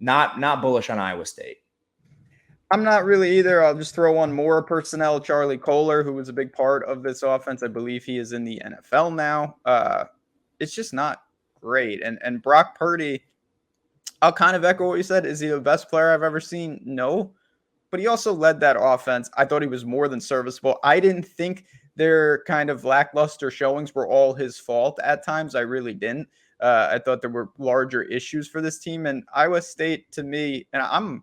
Speaker 2: Not bullish on Iowa State.
Speaker 1: I'm not really either. I'll just throw one more personnel, Charlie Kohler, who was a big part of this offense. I believe he is in the NFL now. It's just not great. And Brock Purdy, I'll kind of echo what you said. Is he the best player I've ever seen? No. But he also led that offense. I thought he was more than serviceable. I didn't think their kind of lackluster showings were all his fault at times. I really didn't. I thought there were larger issues for this team. And Iowa State, to me, and I'm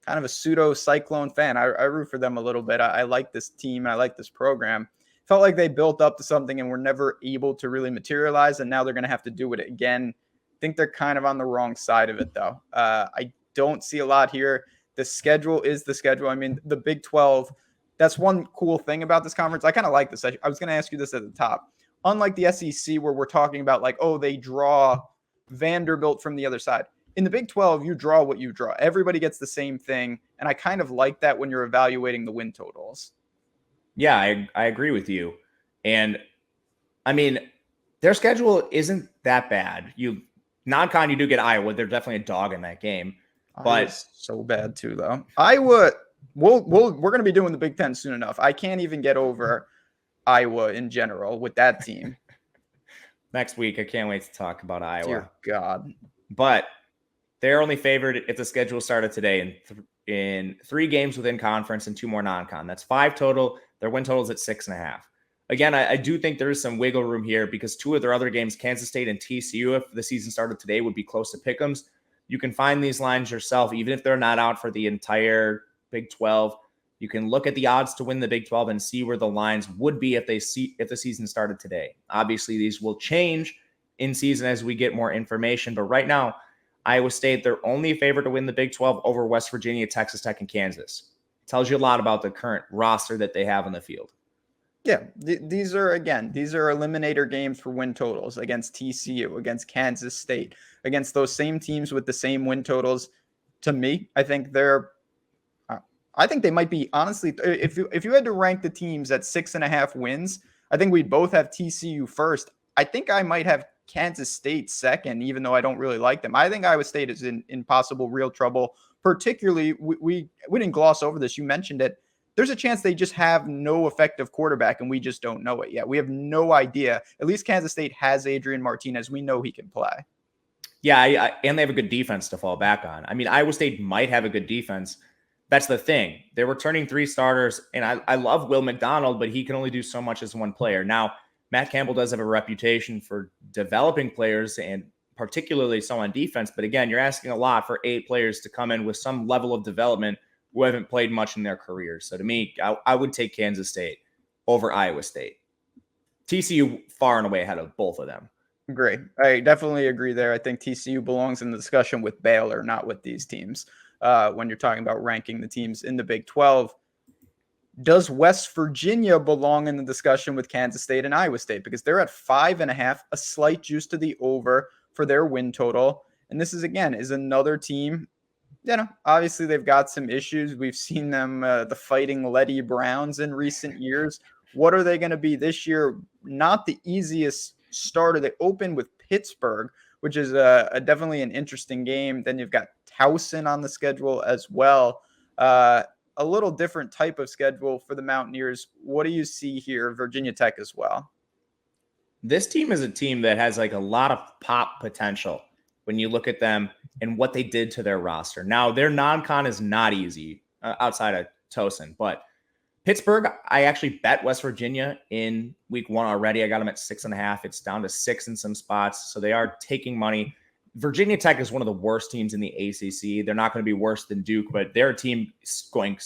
Speaker 1: kind of a pseudo Cyclone fan. I root for them a little bit. I like this team. I like this program. Felt like they built up to something and were never able to really materialize. And now they're going to have to do it again. I think they're kind of on the wrong side of it, though. I don't see a lot here. The schedule is the schedule. I mean, the Big 12, that's one cool thing about this conference. I kind of like this. I was going to ask you this at the top. Unlike the SEC, where we're talking about like, oh, they draw Vanderbilt from the other side. In the Big 12, you draw what you draw. Everybody gets the same thing. And I kind of like that when you're evaluating the win totals.
Speaker 2: Yeah, I agree with you. And, I mean, their schedule isn't that bad. Non-con, you do get Iowa. They're definitely a dog in that game. But
Speaker 1: so bad too, though. Iowa, we're going to be doing the Big Ten soon enough. I can't even get over Iowa in general with that team.
Speaker 2: Next week, I can't wait to talk about Iowa.
Speaker 1: Dear God.
Speaker 2: But they're only favored if the schedule started today in 3 games within conference and 2 more non-con. That's 5 total. Their win total is at 6.5. Again, I do think there is some wiggle room here because 2 of their other games, Kansas State and TCU, if the season started today, would be close to pick'ems. You can find these lines yourself, even if they're not out for the entire Big 12. You can look at the odds to win the Big 12 and see where the lines would be if the season started today. Obviously, these will change in season as we get more information. But right now, Iowa State, they're only a favorite to win the Big 12 over West Virginia, Texas Tech, and Kansas. It tells you a lot about the current roster that they have on the field.
Speaker 1: Yeah, these are eliminator games for win totals against TCU, against Kansas State, against those same teams with the same win totals. To me, I think they might be, honestly, if you had to rank the teams at 6.5 wins, I think we'd both have TCU first. I think I might have Kansas State second, even though I don't really like them. I think Iowa State is in possible real trouble. Particularly, we didn't gloss over this. You mentioned it. There's a chance they just have no effective quarterback, and we just don't know it yet. We have no idea. At least Kansas State has Adrian Martinez. We know he can play.
Speaker 2: Yeah, and they have a good defense to fall back on. I mean, Iowa State might have a good defense. That's the thing. They're returning 3 starters, and I love Will McDonald, but he can only do so much as one player. Now, Matt Campbell does have a reputation for developing players, and particularly so on defense. But again, you're asking a lot for 8 players to come in with some level of development who haven't played much in their careers. So to me, I would take Kansas State over Iowa State. TCU far and away ahead of both of them.
Speaker 1: Great. I definitely agree there. I think TCU belongs in the discussion with Baylor, not with these teams. When you're talking about ranking the teams in the Big 12, does West Virginia belong in the discussion with Kansas State and Iowa State? Because they're at 5.5, a slight juice to the over for their win total. And this is another team. Obviously they've got some issues. We've seen them, the Fighting Letty Browns in recent years. What are they going to be this year? Not the easiest starter. They open with Pittsburgh, which is definitely an interesting game. Then you've got Towson on the schedule as well. A little different type of schedule for the Mountaineers. What do you see here? Virginia Tech as well.
Speaker 2: This team is a team that has like a lot of pop potential when you look at them and what they did to their roster. Now, their non-con is not easy outside of Towson, but Pittsburgh, I actually bet West Virginia in week 1 already. I got them at 6.5. It's down to 6 in some spots. So they are taking money. Virginia Tech is one of the worst teams in the ACC. They're not going to be worse than Duke, but their team is going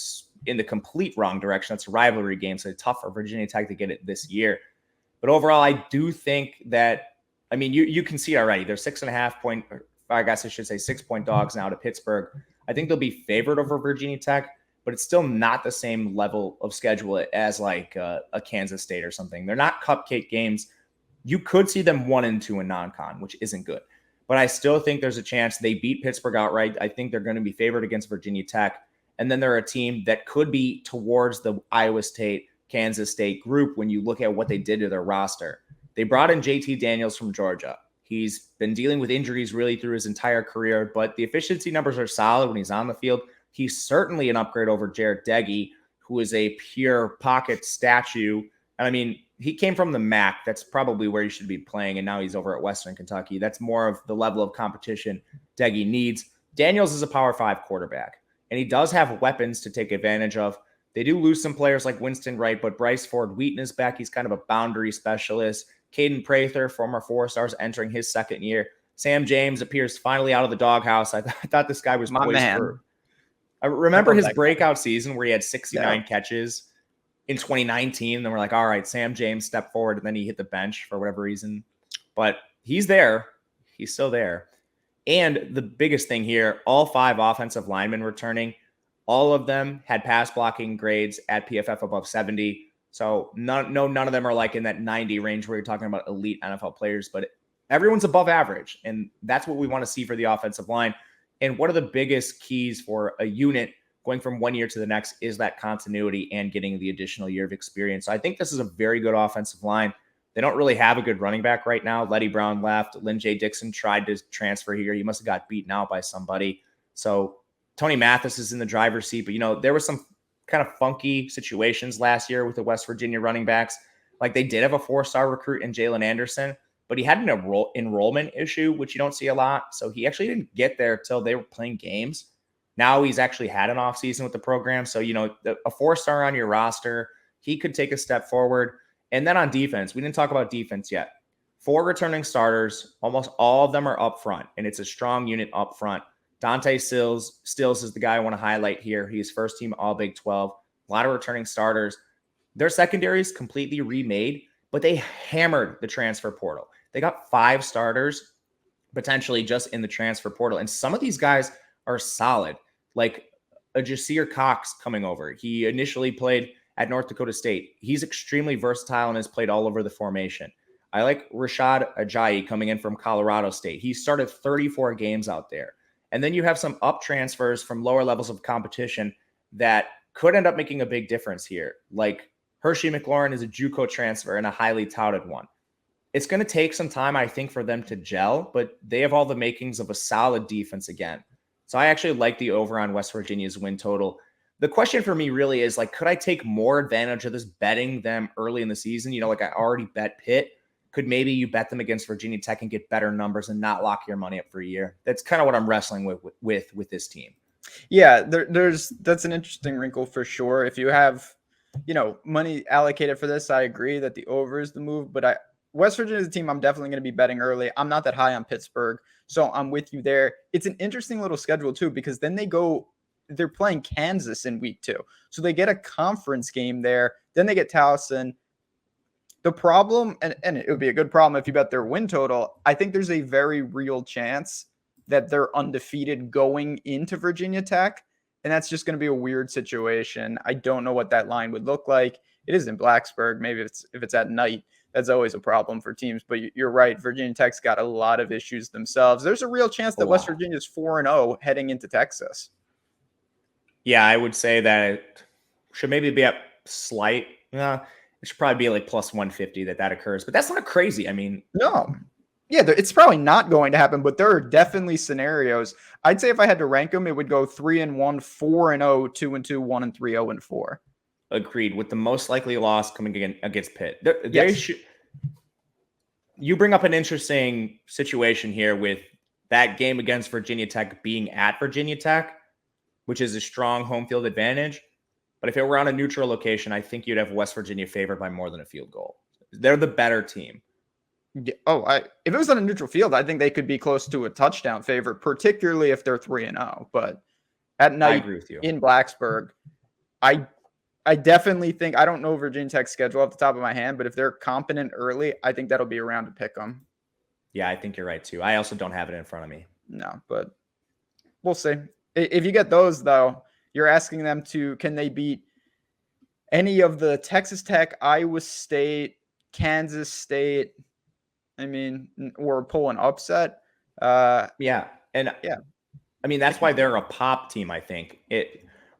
Speaker 2: in the complete wrong direction. It's a rivalry game, so it's tough for Virginia Tech to get it this year. But overall, I do think that, you can see it already. They're 6.5 point, I guess I should say 6-point dogs now to Pittsburgh. I think they'll be favored over Virginia Tech, but it's still not the same level of schedule as like a Kansas State or something. They're not cupcake games. You could see them 1-2 in non-con, which isn't good. But I still think there's a chance they beat Pittsburgh outright. I think they're going to be favored against Virginia Tech. And then they're a team that could be towards the Iowa State, Kansas State group when you look at what they did to their roster. They brought in JT Daniels from Georgia. He's been dealing with injuries really through his entire career, but the efficiency numbers are solid when he's on the field. He's certainly an upgrade over Jared Deggy, who is a pure pocket statue. And he came from the MAC. That's probably where he should be playing, and now he's over at Western Kentucky. That's more of the level of competition Deggy needs. Daniels is a Power 5 quarterback, and he does have weapons to take advantage of. They do lose some players like Winston Wright, but Bryce Ford Wheaton is back. He's kind of a boundary specialist. Caden Prather, former 4-stars, entering his second year. Sam James appears finally out of the doghouse. I thought this guy was poised for. I remember his breakout season where he had 69 catches in 2019. And then we're like, all right, Sam James stepped forward, and then he hit the bench for whatever reason. But he's there. He's still there. And the biggest thing here, all 5 offensive linemen returning. All of them had pass blocking grades at PFF above 70. So none of them are like in that 90 range where you're talking about elite NFL players, but everyone's above average. And that's what we want to see for the offensive line. And one of the biggest keys for a unit going from one year to the next is that continuity and getting the additional year of experience. So I think this is a very good offensive line. They don't really have a good running back right now. Letty Brown left. Lynn J. Dixon tried to transfer here. He must have got beaten out by somebody. So Tony Mathis is in the driver's seat. But, there was some kind of funky situations last year with the West Virginia running backs. Like they did have a 4-star recruit in Jalen Anderson, but he had an enrollment issue, which you don't see a lot. So he actually didn't get there till they were playing games. Now he's actually had an offseason with the program. So, a 4-star on your roster, he could take a step forward. And then on defense, we didn't talk about defense yet. 4 returning starters, almost all of them are up front, and it's a strong unit up front. Dante Stills is the guy I want to highlight here. He's first team All Big 12. A lot of returning starters. Their secondary is completely remade, but they hammered the transfer portal. They got 5 starters potentially just in the transfer portal. And some of these guys are solid, like a Jasir Cox coming over. He initially played at North Dakota State. He's extremely versatile and has played all over the formation. I like Rashad Ajayi coming in from Colorado State. He started 34 games out there. And then you have some up transfers from lower levels of competition that could end up making a big difference here. Like Hershey McLaurin is a JUCO transfer and a highly touted one. It's going to take some time, I think, for them to gel, but they have all the makings of a solid defense again. So I actually like the over on West Virginia's win total. The question for me really is, could I take more advantage of this betting them early in the season? I already bet Pitt. Could maybe you bet them against Virginia Tech and get better numbers and not lock your money up for a year? That's kind of what I'm wrestling with this team.
Speaker 1: Yeah, that's an interesting wrinkle for sure. If you have, money allocated for this, I agree that the over is the move. But West Virginia is a team I'm definitely going to be betting early. I'm not that high on Pittsburgh, so I'm with you there. It's an interesting little schedule too, because then they go they're playing Kansas in week 2. So they get a conference game there. Then they get Towson. The problem, and it would be a good problem if you bet their win total, I think there's a very real chance that they're undefeated going into Virginia Tech. And that's just going to be a weird situation. I don't know what that line would look like. It is in Blacksburg. Maybe if it's at night, that's always a problem for teams. But you're right. Virginia Tech's got a lot of issues themselves. There's a real chance that West Virginia's 4-0 heading into Texas.
Speaker 2: Yeah, I would say that it should maybe be up slight. Yeah, it should probably be like plus 150 that occurs. But that's not crazy. I mean,
Speaker 1: no. Yeah, it's probably not going to happen, but there are definitely scenarios. I'd say if I had to rank them, it would go 3-1, 4-0, 2-2, 1-3, 0-4.
Speaker 2: Agreed. With the most likely loss coming against Pitt.
Speaker 1: Yes.
Speaker 2: You bring up an interesting situation here with that game against Virginia Tech being at Virginia Tech, which is a strong home field advantage. But if it were on a neutral location, I think you'd have West Virginia favored by more than a field goal. They're the better team.
Speaker 1: Yeah. If it was on a neutral field, I think they could be close to a touchdown favorite, particularly if they're 3-0. But at night,
Speaker 2: I agree with you.
Speaker 1: In Blacksburg, I definitely think, I don't know Virginia Tech's schedule off the top of my hand, but if they're competent early, I think that'll be around to pick them.
Speaker 2: Yeah, I think you're right too. I also don't have it in front of me.
Speaker 1: No, but we'll see. If you get those, though, you're asking them can they beat any of the Texas Tech, Iowa State, Kansas State? I mean, or pull an upset.
Speaker 2: Yeah. I mean, that's why they're a pop team, I think.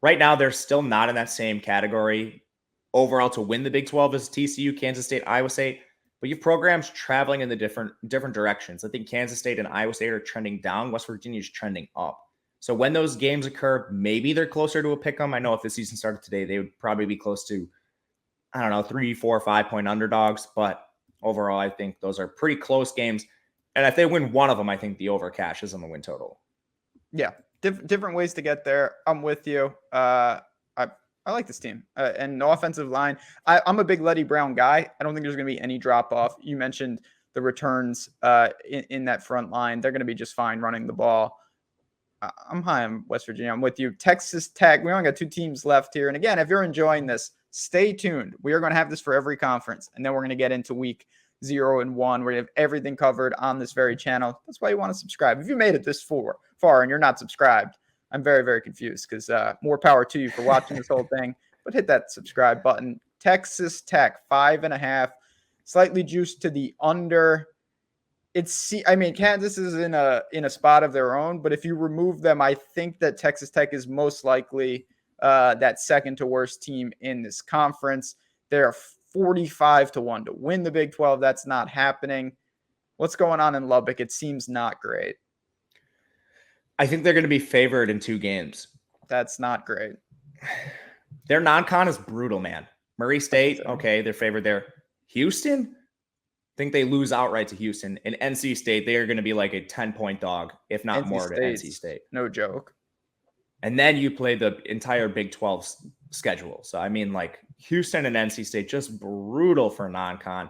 Speaker 2: Right now, they're still not in that same category overall to win the Big 12 as TCU, Kansas State, Iowa State. But you have programs traveling in the different directions. I think Kansas State and Iowa State are trending down. West Virginia is trending up. So when those games occur, maybe they're closer to a pick 'em. I know if the season started today, they would probably be close to, I don't know, 3, 4, 5-point underdogs. But overall, I think those are pretty close games. And if they win one of them, I think the over cashes on the win total.
Speaker 1: Yeah. Different ways to get there. I'm with you. I like this team. And no offensive line. I'm a big Letty Brown guy. I don't think there's going to be any drop off. You mentioned the returns in that front line. They're going to be just fine running the ball. I'm high on West Virginia. I'm with you. Texas Tech. We only got 2 teams left here. And again, if you're enjoying this, stay tuned. We are going to have this for every conference. And then we're going to get into week 0 and 1. We're going to have everything covered on this very channel. That's why you want to subscribe. If you made it this far and you're not subscribed, I'm very, very confused because more power to you for watching this whole thing. But hit that subscribe button. Texas Tech, 5.5, slightly juiced to the under. Kansas is in a spot of their own, but if you remove them, I think that Texas Tech is most likely that second to worst team in this conference. They're 45-1 to win the Big 12. That's not happening. What's going on in Lubbock? It seems not great.
Speaker 2: I think they're going to be favored in 2 games.
Speaker 1: That's not great.
Speaker 2: Their non-con is brutal, man. Murray State, okay, they're favored there. Houston, I think they lose outright to Houston. And NC State, they are going to be like a 10-point dog, if not more, to NC State.
Speaker 1: No joke.
Speaker 2: And then you play the entire Big 12 schedule. So, I mean, like Houston and NC State, just brutal for non-con.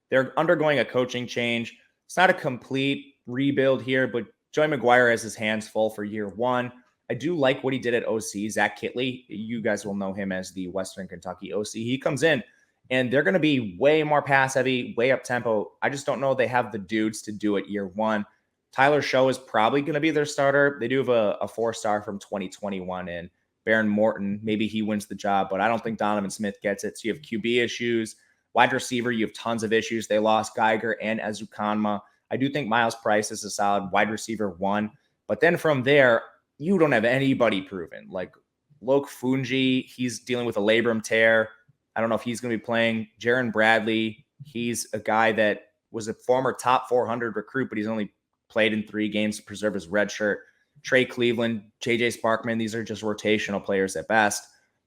Speaker 2: They're undergoing a coaching change. It's not a complete rebuild here, but Joey McGuire has his hands full for year 1. I do like what he did at OC. Zach Kitley, you guys will know him as the Western Kentucky OC. He comes in, and they're going to be way more pass heavy, way up tempo. I just don't know they have the dudes to do it year 1. Tyler Show is probably going to be their starter. They do have a 4-star from 2021 in Baron Morton. Maybe he wins the job, but I don't think Donovan Smith gets it. So you have QB issues. Wide receiver, you have tons of issues. They lost Geiger and Ezukanma. I do think Miles Price is a solid wide receiver 1. But then from there, you don't have anybody proven. Like Loke Fungi, he's dealing with a labrum tear. I don't know if he's going to be playing. Jaron Bradley, he's a guy that was a former top 400 recruit, but he's only played in 3 games to preserve his red shirt. Trey Cleveland, JJ Sparkman, these are just rotational players at best.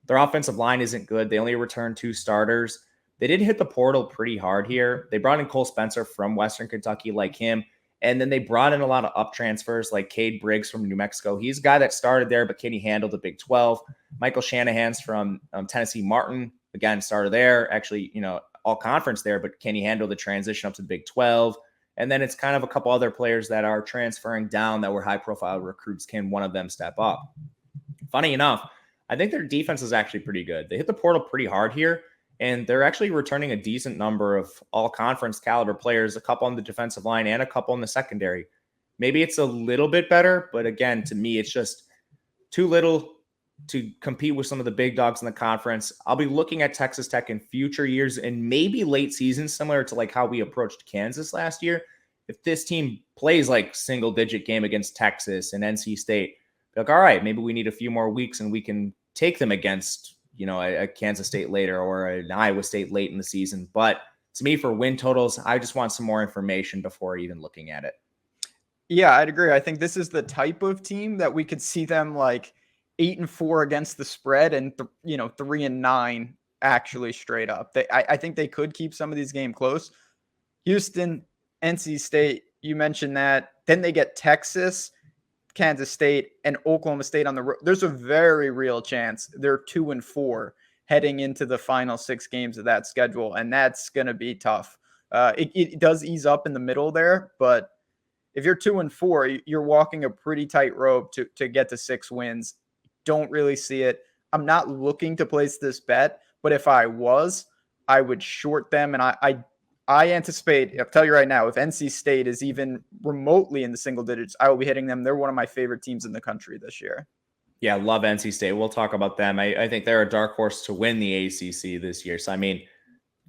Speaker 2: Their offensive line isn't good. They only returned 2 starters. They did hit the portal pretty hard here. They brought in Cole Spencer from Western Kentucky like him. And then they brought in a lot of up transfers like Cade Briggs from New Mexico. He's a guy that started there, but can he handle the Big 12? Michael Shanahan's from Tennessee Martin. Again, started there. Actually, all conference there, but can he handle the transition up to the Big 12? And then it's kind of a couple other players that are transferring down that were high-profile recruits. Can one of them step up? funny enough, I think their defense is actually pretty good. They hit the portal pretty hard here, and they're actually returning a decent number of all-conference caliber players, a couple on the defensive line and a couple in the secondary. Maybe it's a little bit better, but again, to me, it's just too little to compete with some of the big dogs in the conference. I'll be looking at Texas Tech in future years and maybe late season, similar to like how we approached Kansas last year. If this team plays like single-digit game against Texas and NC State, like, all right, maybe we need a few more weeks and we can take them against, a Kansas State later or an Iowa State late in the season. But to me, for win totals, I just want some more information before even looking at it.
Speaker 1: Yeah, I'd agree. I think this is the type of team that we could see them like 8-4 against the spread and 3-9 actually straight up. I think they could keep some of these games close. Houston, NC State, you mentioned that. Then they get Texas, Kansas State, and Oklahoma State on the road. There's a very real chance they're 2-4 heading into the final 6 games of that schedule, and that's going to be tough. It does ease up in the middle there, but if you're 2-4, you're walking a pretty tight rope to get to 6 wins. Don't really see it. I'm not looking to place this bet, but if I was, I would short them, and I anticipate, I'll tell you right now, if NC State is even remotely in the single digits, I will be hitting them. They're one of my favorite teams in the country this year.
Speaker 2: Yeah, love NC State. We'll talk about them. I think they're a dark horse to win the ACC this year. So, and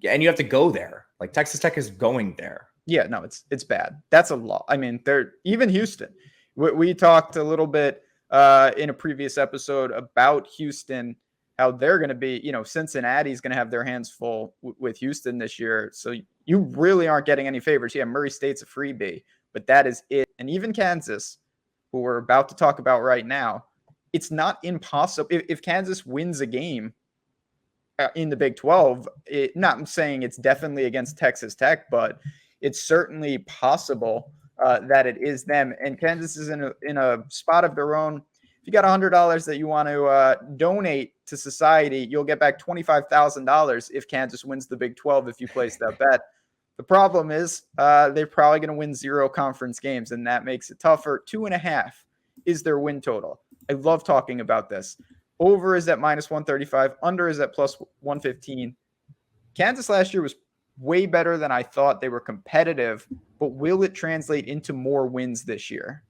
Speaker 2: you have to go there. Like Texas Tech is going there.
Speaker 1: Yeah, no, it's bad. That's a lot. They're even Houston. We talked a little bit in a previous episode about Houston, how they're going to be, Cincinnati's going to have their hands full with Houston this year. So you really aren't getting any favors. Yeah, Murray State's a freebie, but that is it. And even Kansas, who we're about to talk about right now, it's not impossible. If Kansas wins a game in the Big 12, not saying it's definitely against Texas Tech, but it's certainly possible that it is them. And Kansas is in a spot of their own. If you got $100 that you want to donate to society, you'll get back $25,000 if Kansas wins the Big 12 if you place that bet. The problem is they're probably going to win 0 conference games, and that makes it tougher. 2.5 is their win total. I love talking about this. Over is at -135. Under is at +115. Kansas last year was way better than I thought. They were competitive, but will it translate into more wins this year?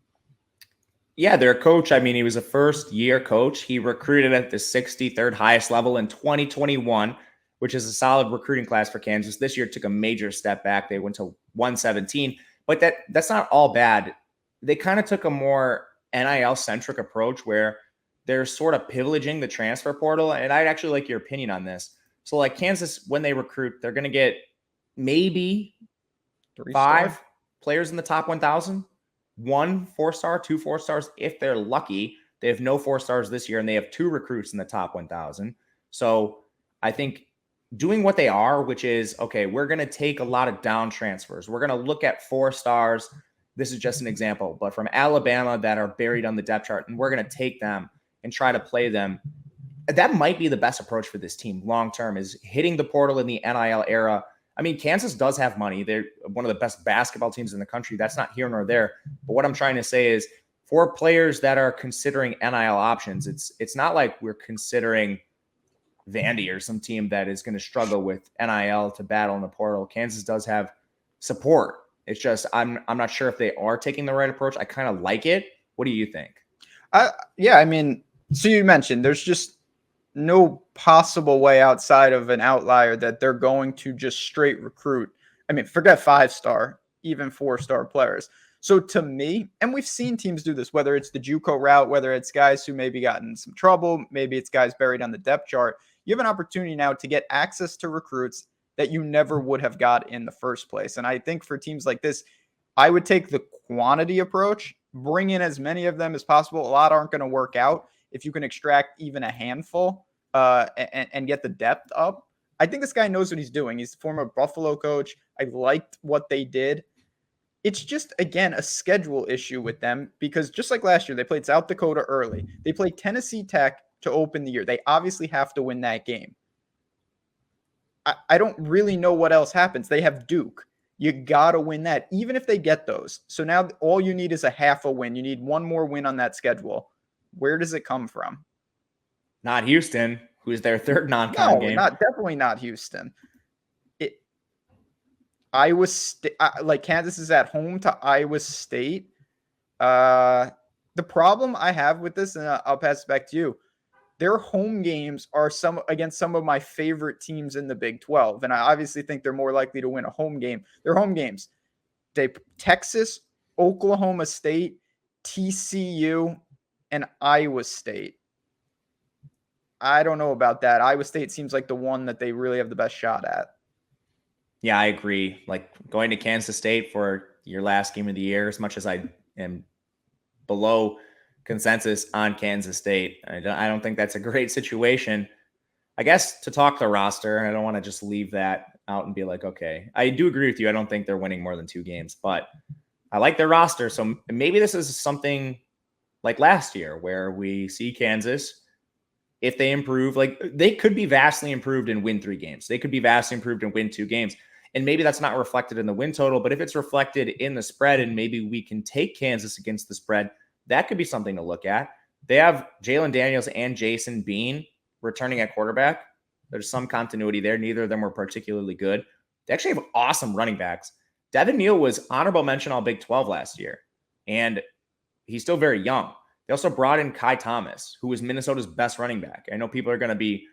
Speaker 2: Yeah, their coach, he was a first-year coach. He recruited at the 63rd highest level in 2021, which is a solid recruiting class for Kansas. This year took a major step back. They went to 117, but that's not all bad. They kind of took a more NIL-centric approach where they're sort of privileging the transfer portal, and I'd actually like your opinion on this. So, like Kansas, when they recruit, they're going to get maybe 5 players in the top 1,000. 1 4-star, 2 4-stars if they're lucky. They have no 4-stars this year, and they have 2 recruits in the top 1,000. So I think doing what they are, which is, okay, we're going to take a lot of down transfers. We're going to look at 4-stars. This is just an example, but from Alabama that are buried on the depth chart, and we're going to take them and try to play them. That might be the best approach for this team long-term, is hitting the portal in the NIL era. Kansas does have money. They're one of the best basketball teams in the country. That's not here nor there. But what I'm trying to say is, for players that are considering NIL options, it's not like we're considering Vandy or some team that is going to struggle with NIL to battle in the portal. Kansas does have support. It's just I'm not sure if they are taking the right approach. I kind of like it. What do you think?
Speaker 1: So you mentioned there's just no possible way outside of an outlier that they're going to just straight recruit. Forget 5-star, even 4-star players. So to me, and we've seen teams do this, whether it's the JUCO route, whether it's guys who maybe got in some trouble, maybe it's guys buried on the depth chart. You have an opportunity now to get access to recruits that you never would have got in the first place. And I think for teams like this, I would take the quantity approach, bring in as many of them as possible. A lot aren't going to work out. If you can extract even a handful and get the depth up, I think this guy knows what he's doing. He's the former Buffalo coach. I liked what they did. It's just, again, a schedule issue with them, because just like last year, they played South Dakota early. They played Tennessee Tech to open the year. They obviously have to win that game. I don't really know what else happens. They have Duke. You got to win that, even if they get those. So now all you need is a half a win. You need one more win on that schedule. Where does it come from?
Speaker 2: Not Houston, who is their third non-con
Speaker 1: No,
Speaker 2: game.
Speaker 1: definitely not Houston. Iowa State, like Kansas is at home to Iowa State. The problem I have with this, and I'll pass it back to you, their home games are against some of my favorite teams in the Big 12. And I obviously think they're more likely to win a home game. Their home games, Texas, Oklahoma State, TCU, and Iowa State. I don't know about that. Iowa State seems like the one that they really have the best shot at.
Speaker 2: Yeah, I agree. Like going to Kansas State for your last game of the year, as much as I am below consensus on Kansas State, I don't think that's a great situation. I guess to talk the roster, I don't want to just leave that out and be like, okay, I do agree with you. I don't think they're winning more than 2 games, but I like their roster. So maybe this is something like last year where we see Kansas, if they improve, like they could be vastly improved and win 3 games. They could be vastly improved and win 2 games. And maybe that's not reflected in the win total, but if it's reflected in the spread and maybe we can take Kansas against the spread, that could be something to look at. They have Jalen Daniels and Jason Bean returning at quarterback. There's some continuity there. Neither of them were particularly good. They actually have awesome running backs. Devin Neal was honorable mention all Big 12 last year, and he's still very young. They also brought in Kai Thomas, who was Minnesota's best running back. I know people are going to be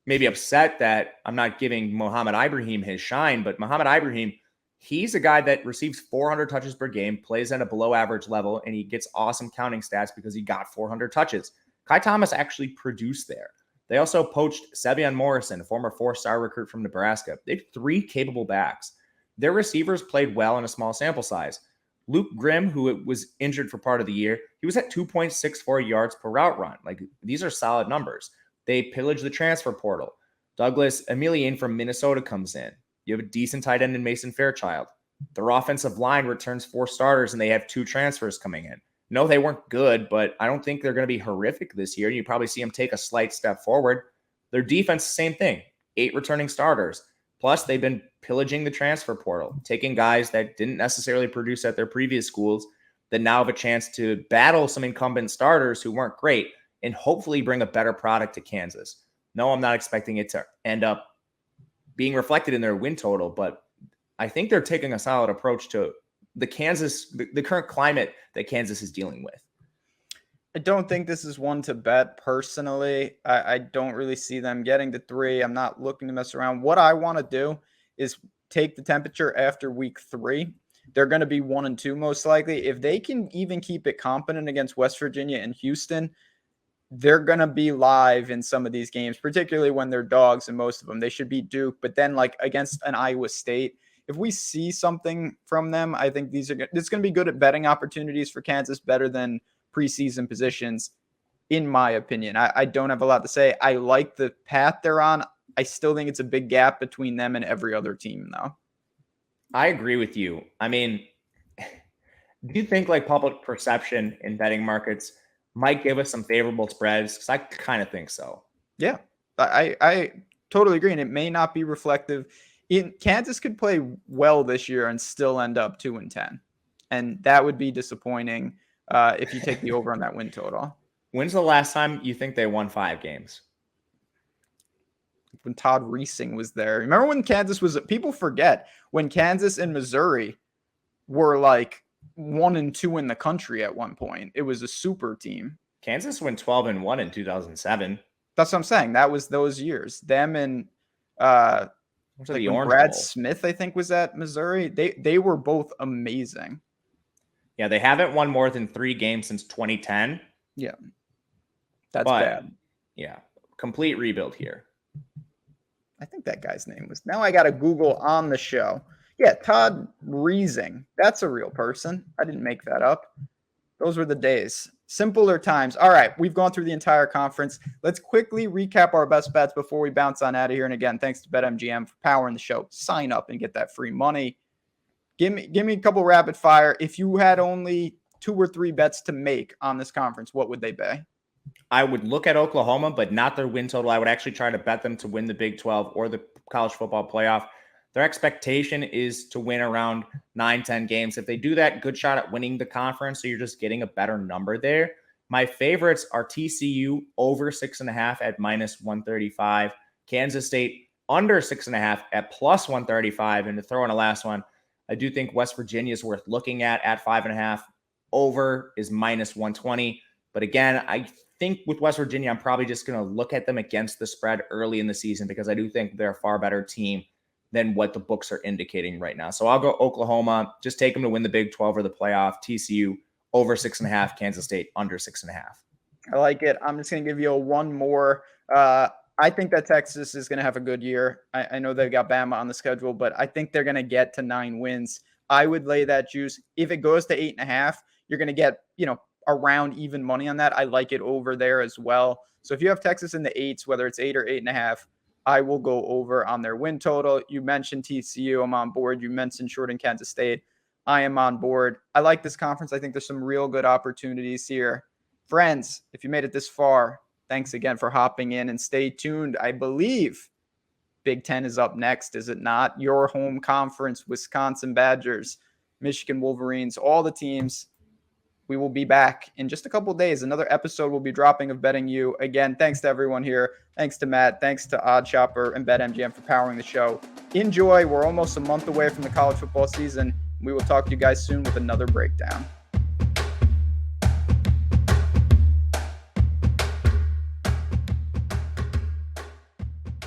Speaker 2: maybe upset that I'm not giving Mohamed Ibrahim his shine, but Mohamed Ibrahim, he's a guy that receives 400 touches per game, plays at a below average level, and he gets awesome counting stats because he got 400 touches. Kai Thomas actually produced there. They also poached Sevion Morrison, a former 4-star recruit from Nebraska. They have 3 capable backs. Their receivers played well in a small sample size. Luke Grimm, who was injured for part of the year, he was at 2.64 yards per route run. Like, these are solid numbers. They pillaged the transfer portal. Douglas Emilien from Minnesota comes in. You have a decent tight end in Mason Fairchild. Their offensive line returns 4 starters, and they have 2 transfers coming in. No, they weren't good, but I don't think they're going to be horrific this year. You probably see them take a slight step forward. Their defense, same thing. 8 returning starters. Plus, they've been pillaging the transfer portal, taking guys that didn't necessarily produce at their previous schools that now have a chance to battle some incumbent starters who weren't great and hopefully bring a better product to Kansas. No, I'm not expecting it to end up being reflected in their win total, but I think they're taking a solid approach to the current climate that Kansas is dealing with.
Speaker 1: I don't think this is one to bet personally. I don't really see them getting to 3. I'm not looking to mess around. What I want to do is take the temperature after week 3. They're going to be 1-2 most likely. If they can even keep it competent against West Virginia and Houston, they're going to be live in some of these games, particularly when they're dogs in most of them. They should beat Duke, but then like against an Iowa State, if we see something from them, I think it's going to be good at betting opportunities for Kansas, better than preseason positions, in my opinion. I don't have a lot to say. I like the path they're on. I still think it's a big gap between them and every other team, though.
Speaker 2: I agree with you. I mean, do you think like public perception in betting markets might give us some favorable spreads? Because I kind of think so.
Speaker 1: Yeah, I totally agree. And it may not be reflective. Kansas could play well this year and still end up 2-10. And that would be disappointing if you take the over on that win total.
Speaker 2: When's the last time you think they won 5 games?
Speaker 1: When Todd Reesing was there. Remember when Kansas was, people forget, when Kansas and Missouri were like 1-2 in the country at one point. It was a super team.
Speaker 2: Kansas went 12-1 in 2007.
Speaker 1: That's what I'm saying. That was those years. Them and
Speaker 2: like
Speaker 1: when Brad Smith, I think, was at Missouri. They were both amazing.
Speaker 2: Yeah, they haven't won more than 3 games since 2010.
Speaker 1: Yeah. That's bad.
Speaker 2: Yeah. Complete rebuild here.
Speaker 1: I think that guy's name was, now I got to Google on the show. Yeah, Todd Reesing. That's a real person. I didn't make that up. Those were the days. Simpler times. All right, we've gone through the entire conference. Let's quickly recap our best bets before we bounce on out of here. And again, thanks to BetMGM for powering the show. Sign up and get that free money. Give me a couple rapid fire. If you had only 2 or 3 bets to make on this conference, what would they be?
Speaker 2: I would look at Oklahoma, but not their win total. I would actually try to bet them to win the Big 12 or the college football playoff. Their expectation is to win around 9-10 games. If they do that, good shot at winning the conference. So you're just getting a better number there. My favorites are TCU over 6.5 at -135, Kansas State under 6.5 at +135. And to throw in a last one, I do think West Virginia is worth looking at 5.5. Over is -120. But again, I think with West Virginia, I'm probably just going to look at them against the spread early in the season because I do think they're a far better team than what the books are indicating right now. So I'll go Oklahoma. Just take them to win the Big 12 or the playoff. TCU over 6.5. Kansas State under 6.5.
Speaker 1: I like it. I'm just going to give you one more. I think that Texas is going to have a good year. I know they've got Bama on the schedule, but I think they're going to get to 9 wins. I would lay that juice. If it goes to 8.5, you're going to get, around even money on that. I like it over there as well. So if you have Texas in the 8s, whether it's 8 or 8.5, I will go over on their win total. You mentioned TCU. I'm on board. You mentioned shorting Kansas State. I am on board. I like this conference. I think there's some real good opportunities here. Friends, if you made it this far, thanks again for hopping in and stay tuned. I believe Big Ten is up next, is it not? Your home conference, Wisconsin Badgers, Michigan Wolverines, all the teams. We will be back in just a couple of days. Another episode will be dropping of Betting You. Again, thanks to everyone here. Thanks to Matt. Thanks to Odd Shopper and BetMGM for powering the show. Enjoy. We're almost a month away from the college football season. We will talk to you guys soon with another breakdown.